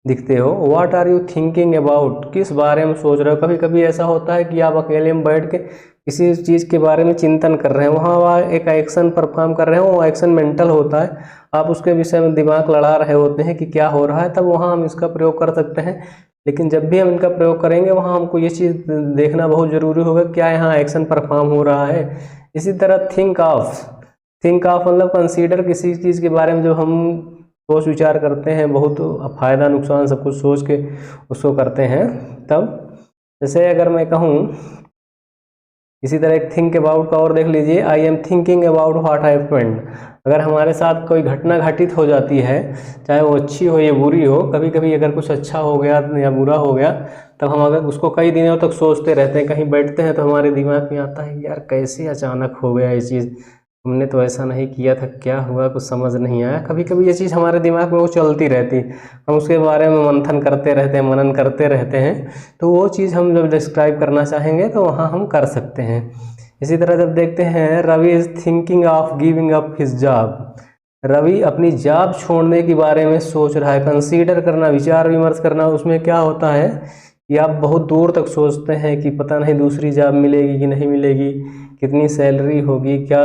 दिखते हो। What are you thinking about, किस बारे में सोच रहे हो। कभी कभी ऐसा होता है कि आप अकेले में बैठ के किसी चीज़ के बारे में चिंतन कर रहे हैं, वहाँ एक एक्शन परफॉर्म कर रहे हैं, वो एक्शन मेंटल होता है, आप उसके विषय में दिमाग लड़ा रहे होते हैं कि क्या हो रहा है, तब वहाँ हम इसका प्रयोग कर सकते हैं। लेकिन जब भी हम इनका प्रयोग करेंगे वहाँ हमको ये चीज़ देखना बहुत ज़रूरी होगा, क्या यहाँ एक्शन परफॉर्म हो रहा है। इसी तरह थिंक ऑफ मतलब कंसीडर, किसी चीज़ के बारे में जो हम सोच विचार करते हैं, बहुत फ़ायदा नुकसान सब कुछ सोच के उसको करते हैं। तब जैसे अगर मैं कहूँ इसी तरह एक थिंक अबाउट का और देख लीजिए, I am thinking about what I happened. अगर हमारे साथ कोई घटना घटित हो जाती है, चाहे वो अच्छी हो या बुरी हो, कभी कभी अगर कुछ अच्छा हो गया या बुरा हो गया, तब हम अगर उसको कई दिनों तक सोचते रहते हैं, कहीं बैठते हैं तो हमारे दिमाग में आता है यार कैसे अचानक हो गया ये चीज़, हमने तो ऐसा नहीं किया था, क्या हुआ, कुछ समझ नहीं आया। कभी कभी ये चीज़ हमारे दिमाग में वो चलती रहती, हम उसके बारे में मंथन करते रहते हैं, मनन करते रहते हैं। तो वो चीज़ हम जब डिस्क्राइब करना चाहेंगे तो वहाँ हम कर सकते हैं। इसी तरह जब देखते हैं Ravi is thinking of giving up his job, Ravi अपनी जॉब छोड़ने के बारे में सोच रहा है। कंसीडर करना, विचार विमर्श करना, उसमें क्या होता है कि आप बहुत दूर तक सोचते हैं कि पता नहीं दूसरी जॉब मिलेगी कि नहीं मिलेगी, कितनी सैलरी होगी, क्या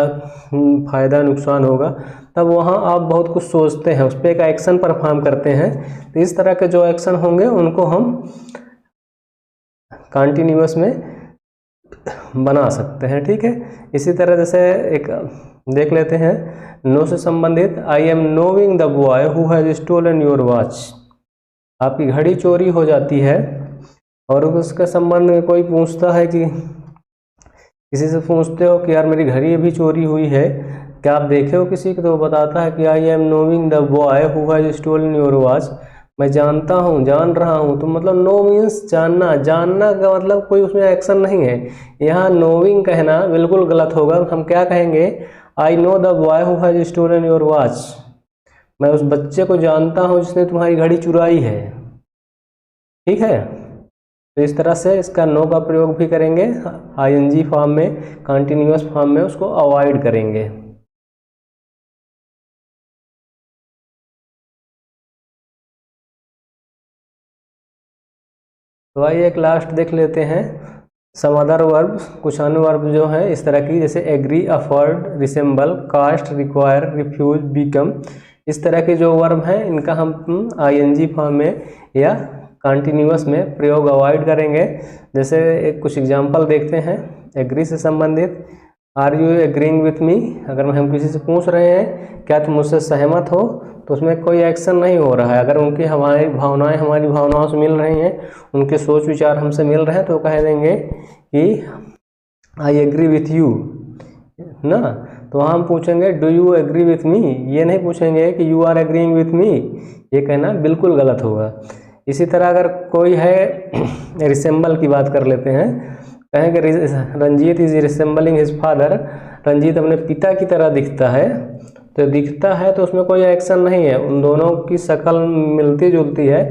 फ़ायदा नुकसान होगा। तब वहाँ आप बहुत कुछ सोचते हैं, उस पर एक एक्शन परफॉर्म करते हैं। तो इस तरह के जो एक्शन होंगे उनको हम कॉन्टिन्यूअस में बना सकते हैं। ठीक है, इसी तरह जैसे एक देख लेते हैं नो से संबंधित, I am knowing the boy who has stolen your watch. आपकी घड़ी चोरी हो जाती है और उसके संबंध में कोई पूछता है कि किसी से पूछते हो कि यार मेरी घड़ी अभी चोरी हुई है, क्या आप देखे हो किसी को, तो वो बताता है कि I am knowing the boy who has stolen your watch. मैं जानता हूँ, जान रहा हूँ। तो मतलब नो मीन्स जानना, जानना का मतलब कोई उसमें एक्शन नहीं है। यहाँ नोइंग कहना बिल्कुल गलत होगा। हम क्या कहेंगे, I know the boy who has stolen your watch, मैं उस बच्चे को जानता हूँ जिसने तुम्हारी घड़ी चुराई है। ठीक है, तो इस तरह से इसका नो का प्रयोग भी करेंगे आईएनजी फॉर्म में, कॉन्टिन्यूअस फॉर्म में उसको अवॉइड करेंगे। तो आइए एक लास्ट देख लेते हैं सम अदर वर्ब, कुछ अन्य वर्ब जो हैं इस तरह की, जैसे agree, afford, resemble, cost, require, refuse, become. इस तरह के जो वर्ब हैं इनका हम आईएनजी फॉर्म में या कॉन्टिन्यूअस में प्रयोग अवॉइड करेंगे। जैसे एक कुछ एग्जांपल देखते हैं एग्री से संबंधित, are you agreeing with me. अगर हम किसी से पूछ रहे हैं क्या तुम मुझसे सहमत हो, तो उसमें कोई एक्शन नहीं हो रहा है। अगर उनकी हमारी भावनाओं से मिल रही हैं, उनके सोच विचार हमसे मिल रहे हैं, तो कह देंगे कि आई एग्री विथ यू ना। तो वहाँ हम पूछेंगे do you agree with me, ये नहीं पूछेंगे कि you are agreeing with me, ये कहना बिल्कुल गलत होगा। इसी तरह अगर कोई है रिसेंबल की बात कर लेते हैं, कहेंगे Ranjit is resembling his father, Ranjit अपने पिता की तरह दिखता है। तो दिखता है तो उसमें कोई एक्शन नहीं है, उन दोनों की शक्ल मिलती जुलती है।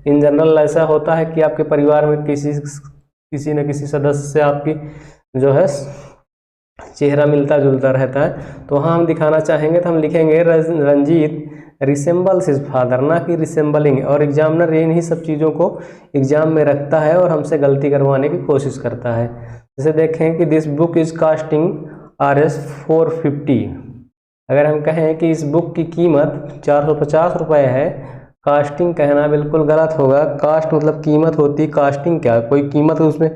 इन जनरल ऐसा होता है कि आपके परिवार में किसी न किसी सदस्य से आपकी जो है चेहरा मिलता जुलता रहता है। तो वहाँ हम दिखाना चाहेंगे तो हम लिखेंगे रंजीत रिसेंबल्स हिज फादर, ना कि रिसेंबलिंग। और एग्जामिनर इन ही सब चीज़ों को एग्जाम में रखता है और हमसे गलती करवाने की कोशिश करता है। जैसे देखें कि this book is casting Rs 450। अगर हम कहें कि इस बुक की कीमत 450 रुपये है, कास्टिंग कहना बिल्कुल गलत होगा। कास्ट मतलब कीमत होती, कास्टिंग क्या, कोई कीमत, उसमें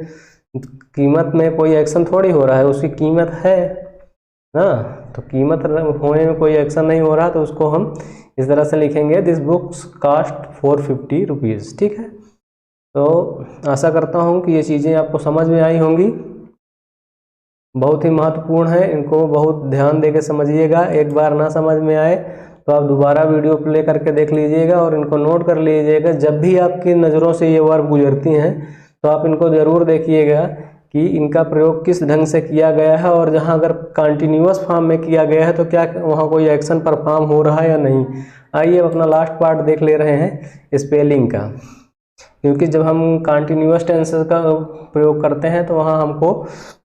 कीमत में कोई एक्शन थोड़ी हो रहा है, उसकी कीमत है ना। तो कीमत होने में कोई एक्शन नहीं हो रहा, तो उसको हम इस तरह से लिखेंगे दिस बुक्स कास्ट 450 रुपीज़। ठीक है, तो आशा करता हूँ कि ये चीज़ें आपको समझ में आई होंगी। बहुत ही महत्वपूर्ण है, इनको बहुत ध्यान दे के समझिएगा। एक बार ना समझ में आए तो आप दोबारा वीडियो प्ले करके देख लीजिएगा और इनको नोट कर लीजिएगा। जब भी आपकी नज़रों से ये वर्ब गुजरती हैं तो आप इनको ज़रूर देखिएगा कि इनका प्रयोग किस ढंग से किया गया है, और जहाँ अगर कंटिन्यूअस फॉर्म में किया गया है तो क्या वहाँ कोई एक्शन परफॉर्म हो रहा है या नहीं। आइए अब अपना लास्ट पार्ट देख ले रहे हैं स्पेलिंग का, क्योंकि जब हम कंटिन्यूअस टेंसेस का प्रयोग करते हैं तो वहाँ हमको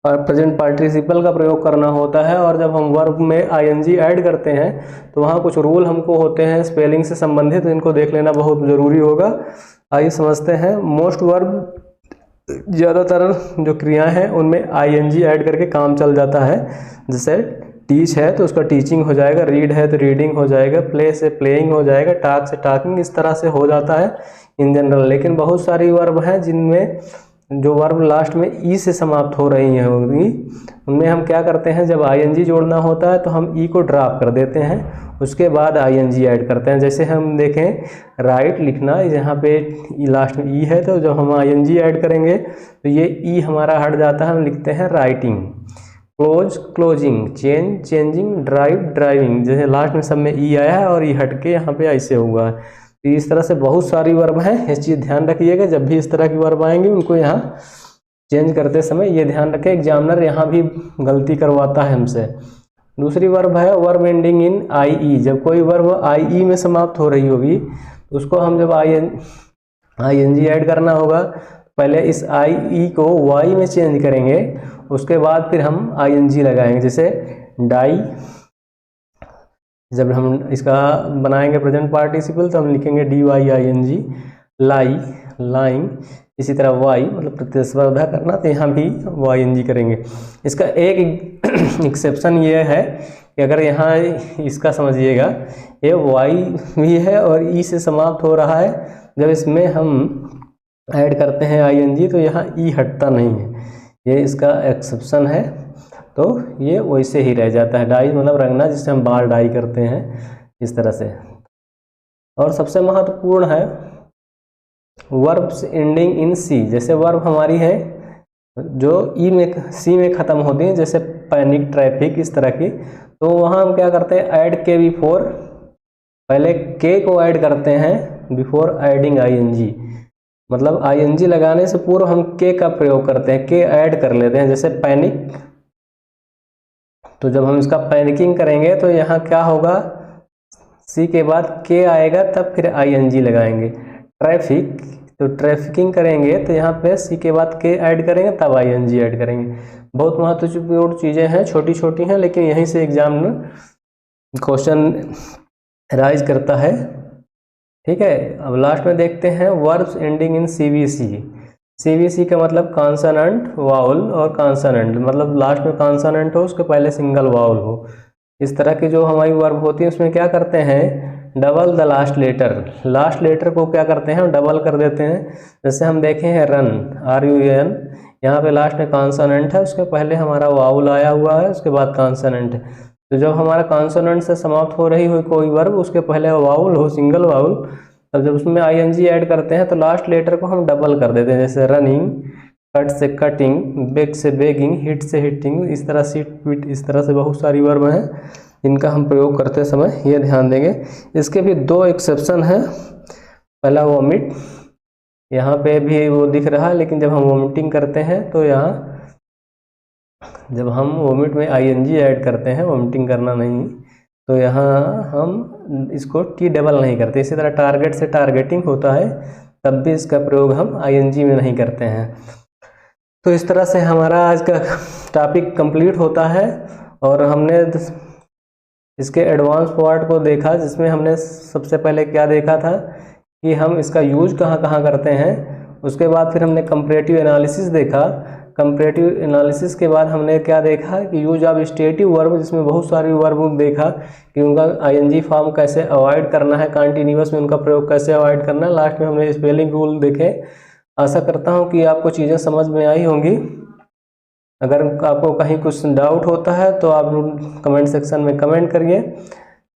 प्रेजेंट पार्टिसिपल का प्रयोग करना होता है, और जब हम वर्ब में आईएनजी ऐड करते हैं तो वहाँ कुछ रूल हमको होते हैं स्पेलिंग से संबंधित, इनको देख लेना बहुत ज़रूरी होगा। आइए समझते हैं। मोस्ट वर्ब, ज़्यादातर जो क्रियाएं हैं उनमें आईएनजी ऐड करके काम चल जाता है। जैसे टीच है तो उसका टीचिंग हो जाएगा, रीड है तो रीडिंग हो जाएगा, प्ले से प्लेइंग हो जाएगा, टॉक से टॉकिंग, इस तरह से हो जाता है इन जनरल। लेकिन बहुत सारी वर्ब हैं जिनमें जो वर्ब लास्ट में ई से समाप्त हो रही हैं होगी, उनमें हम क्या करते हैं, जब आईएनजी जोड़ना होता है तो हम ई को ड्रॉप कर देते हैं, उसके बाद आईएनजी ऐड करते हैं। जैसे हम देखें राइट लिखना, यहाँ पे लास्ट में ई है तो जब हम आईएनजी ऐड करेंगे तो ये ई हमारा हट जाता है, हम लिखते हैं writing. Close closing, change changing, drive driving, जैसे लास्ट में सब में ई आया है और ई हट के यहाँ पे ऐसे हुआ है। तो इस तरह से बहुत सारी वर्ब हैं, इस चीज़ ध्यान रखिएगा। जब भी इस तरह की वर्ब आएंगी उनको यहाँ चेंज करते समय ये ध्यान रखें, एग्जामिनर यहाँ भी गलती करवाता है हमसे। दूसरी वर्ब है वर्ब एंडिंग इन आई ई। जब कोई वर्ब आई ई में समाप्त हो रही होगी तो उसको हम जब आई एन जी ऐड करना होगा, पहले इस आई ई को वाई में चेंज करेंगे, उसके बाद फिर हम आई एन जी लगाएंगे। जैसे डाई, जब हम इसका बनाएंगे प्रेजेंट पार्टिसिपल तो हम लिखेंगे D Y I N G. Lie, lying, इसी तरह वाई मतलब प्रतिस्पर्धा करना, तो यहाँ भी वाई एन जी करेंगे। इसका एक एक्सेप्शन ये है कि अगर यहाँ इसका समझिएगा, ये वाई भी है और ई से समाप्त हो रहा है, जब इसमें हम ऐड करते हैं आई एन जी तो यहाँ ई हटता नहीं है, ये इसका एक्सेप्शन है, तो ये वैसे ही रह जाता है। डाई मतलब रंगना, जिससे हम बाल डाई करते हैं, इस तरह से। और सबसे महत्वपूर्ण है वर्ब्स एंडिंग इन सी। जैसे वर्ब हमारी है जो ई में सी में ख़त्म होती है, जैसे पैनिक, ट्रैफिक, इस तरह की, तो वहाँ हम क्या करते हैं, ऐड के बिफोर, पहले के को ऐड करते हैं before adding I N G. मतलब आई एन जी लगाने से पूर्व हम के का प्रयोग करते हैं, के ऐड कर लेते हैं। जैसे पैनिक, तो जब हम इसका पैनिकिंग करेंगे तो यहाँ क्या होगा, सी के बाद के आएगा तब फिर आई एन जी लगाएंगे। ट्रैफिक, तो ट्रैफिकिंग करेंगे तो यहाँ पे सी के बाद के ऐड करेंगे तब आई एन जी ऐड करेंगे। बहुत महत्वपूर्ण चीज़ें हैं, छोटी छोटी हैं, लेकिन यहीं से एग्जाम में क्वेश्चन राइज करता है। ठीक है, अब लास्ट में देखते हैं verbs ending in CVC. CVC का मतलब कॉन्सोनेंट, वाउल और कॉन्सोनेंट, मतलब लास्ट में कॉन्सोनेंट हो, उसके पहले सिंगल वाउल हो। इस तरह की जो हमारी वर्ब होती है उसमें क्या करते हैं, double the last letter. Last letter को क्या करते हैं, डबल कर देते हैं। जैसे हम देखें हैं रन, RUN, यहाँ पे लास्ट में कॉन्सोनेंट है, उसके पहले हमारा वाउल आया हुआ है, उसके बाद कॉन्सोनेंट है। तो जब हमारा कॉन्सोनेंट से समाप्त हो रही हो कोई वर्ब, उसके पहले वाउल हो, सिंगल वाउल, तब जब उसमें आईएनजी ऐड करते हैं तो लास्ट लेटर को हम डबल कर देते हैं। जैसे रनिंग, कट से कटिंग, बेग से बेगिंग, हिट से हिटिंग, इस तरह सीट पीट, इस तरह से बहुत सारी वर्ब हैं जिनका हम प्रयोग करते समय ये ध्यान देंगे। इसके भी दो एक्सेप्शन हैं। पहला वोमिट, यहाँ पे भी वो दिख रहा है, लेकिन जब हम वोमिटिंग करते हैं तो यहाँ जब हम वोमिट में आईएनजी ऐड करते हैं, वोमिटिंग करना नहीं, तो यहाँ हम इसको टी डबल नहीं करते। इसी तरह टारगेट से टारगेटिंग होता है, तब भी इसका प्रयोग हम आईएनजी में नहीं करते हैं। तो इस तरह से हमारा आज का टॉपिक कंप्लीट होता है, और हमने इसके एडवांस पार्ट को देखा, जिसमें हमने सबसे पहले क्या देखा था कि हम इसका यूज कहाँ कहाँ करते हैं। उसके बाद फिर हमने कंपैरेटिव एनालिसिस देखा। कंपैरेटिव एनालिसिस के बाद हमने क्या देखा कि यूज ऑफ स्टेटिव वर्ब, जिसमें बहुत सारी वर्ब देखा कि उनका आईएनजी फॉर्म कैसे अवॉइड करना है, कंटिन्यूअस में उनका प्रयोग कैसे अवॉइड करना है। लास्ट में हमने स्पेलिंग रूल देखे। आशा करता हूँ कि आपको चीज़ें समझ में आई होंगी। अगर आपको कहीं कुछ डाउट होता है तो आप कमेंट सेक्शन में कमेंट करिए,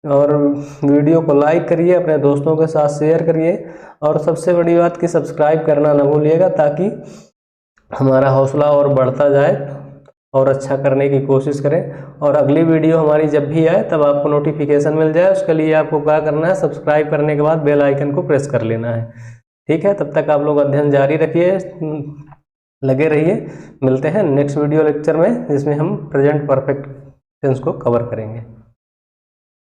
और वीडियो को लाइक करिए, अपने दोस्तों के साथ शेयर करिए, और सबसे बड़ी बात कि सब्सक्राइब करना ना भूलिएगा, ताकि हमारा हौसला और बढ़ता जाए। और अच्छा करने की कोशिश करें। और अगली वीडियो हमारी जब भी आए तब आपको नोटिफिकेशन मिल जाए। उसके लिए आपको क्या करना है, सब्सक्राइब करने के बाद बेल आइकन को प्रेस कर लेना है। ठीक है, तब तक आप लोग अध्ययन जारी रखिए, लगे रहिए। मिलते हैं नेक्स्ट वीडियो लेक्चर में, जिसमें हम प्रेजेंट परफेक्ट टेंस को कवर करेंगे।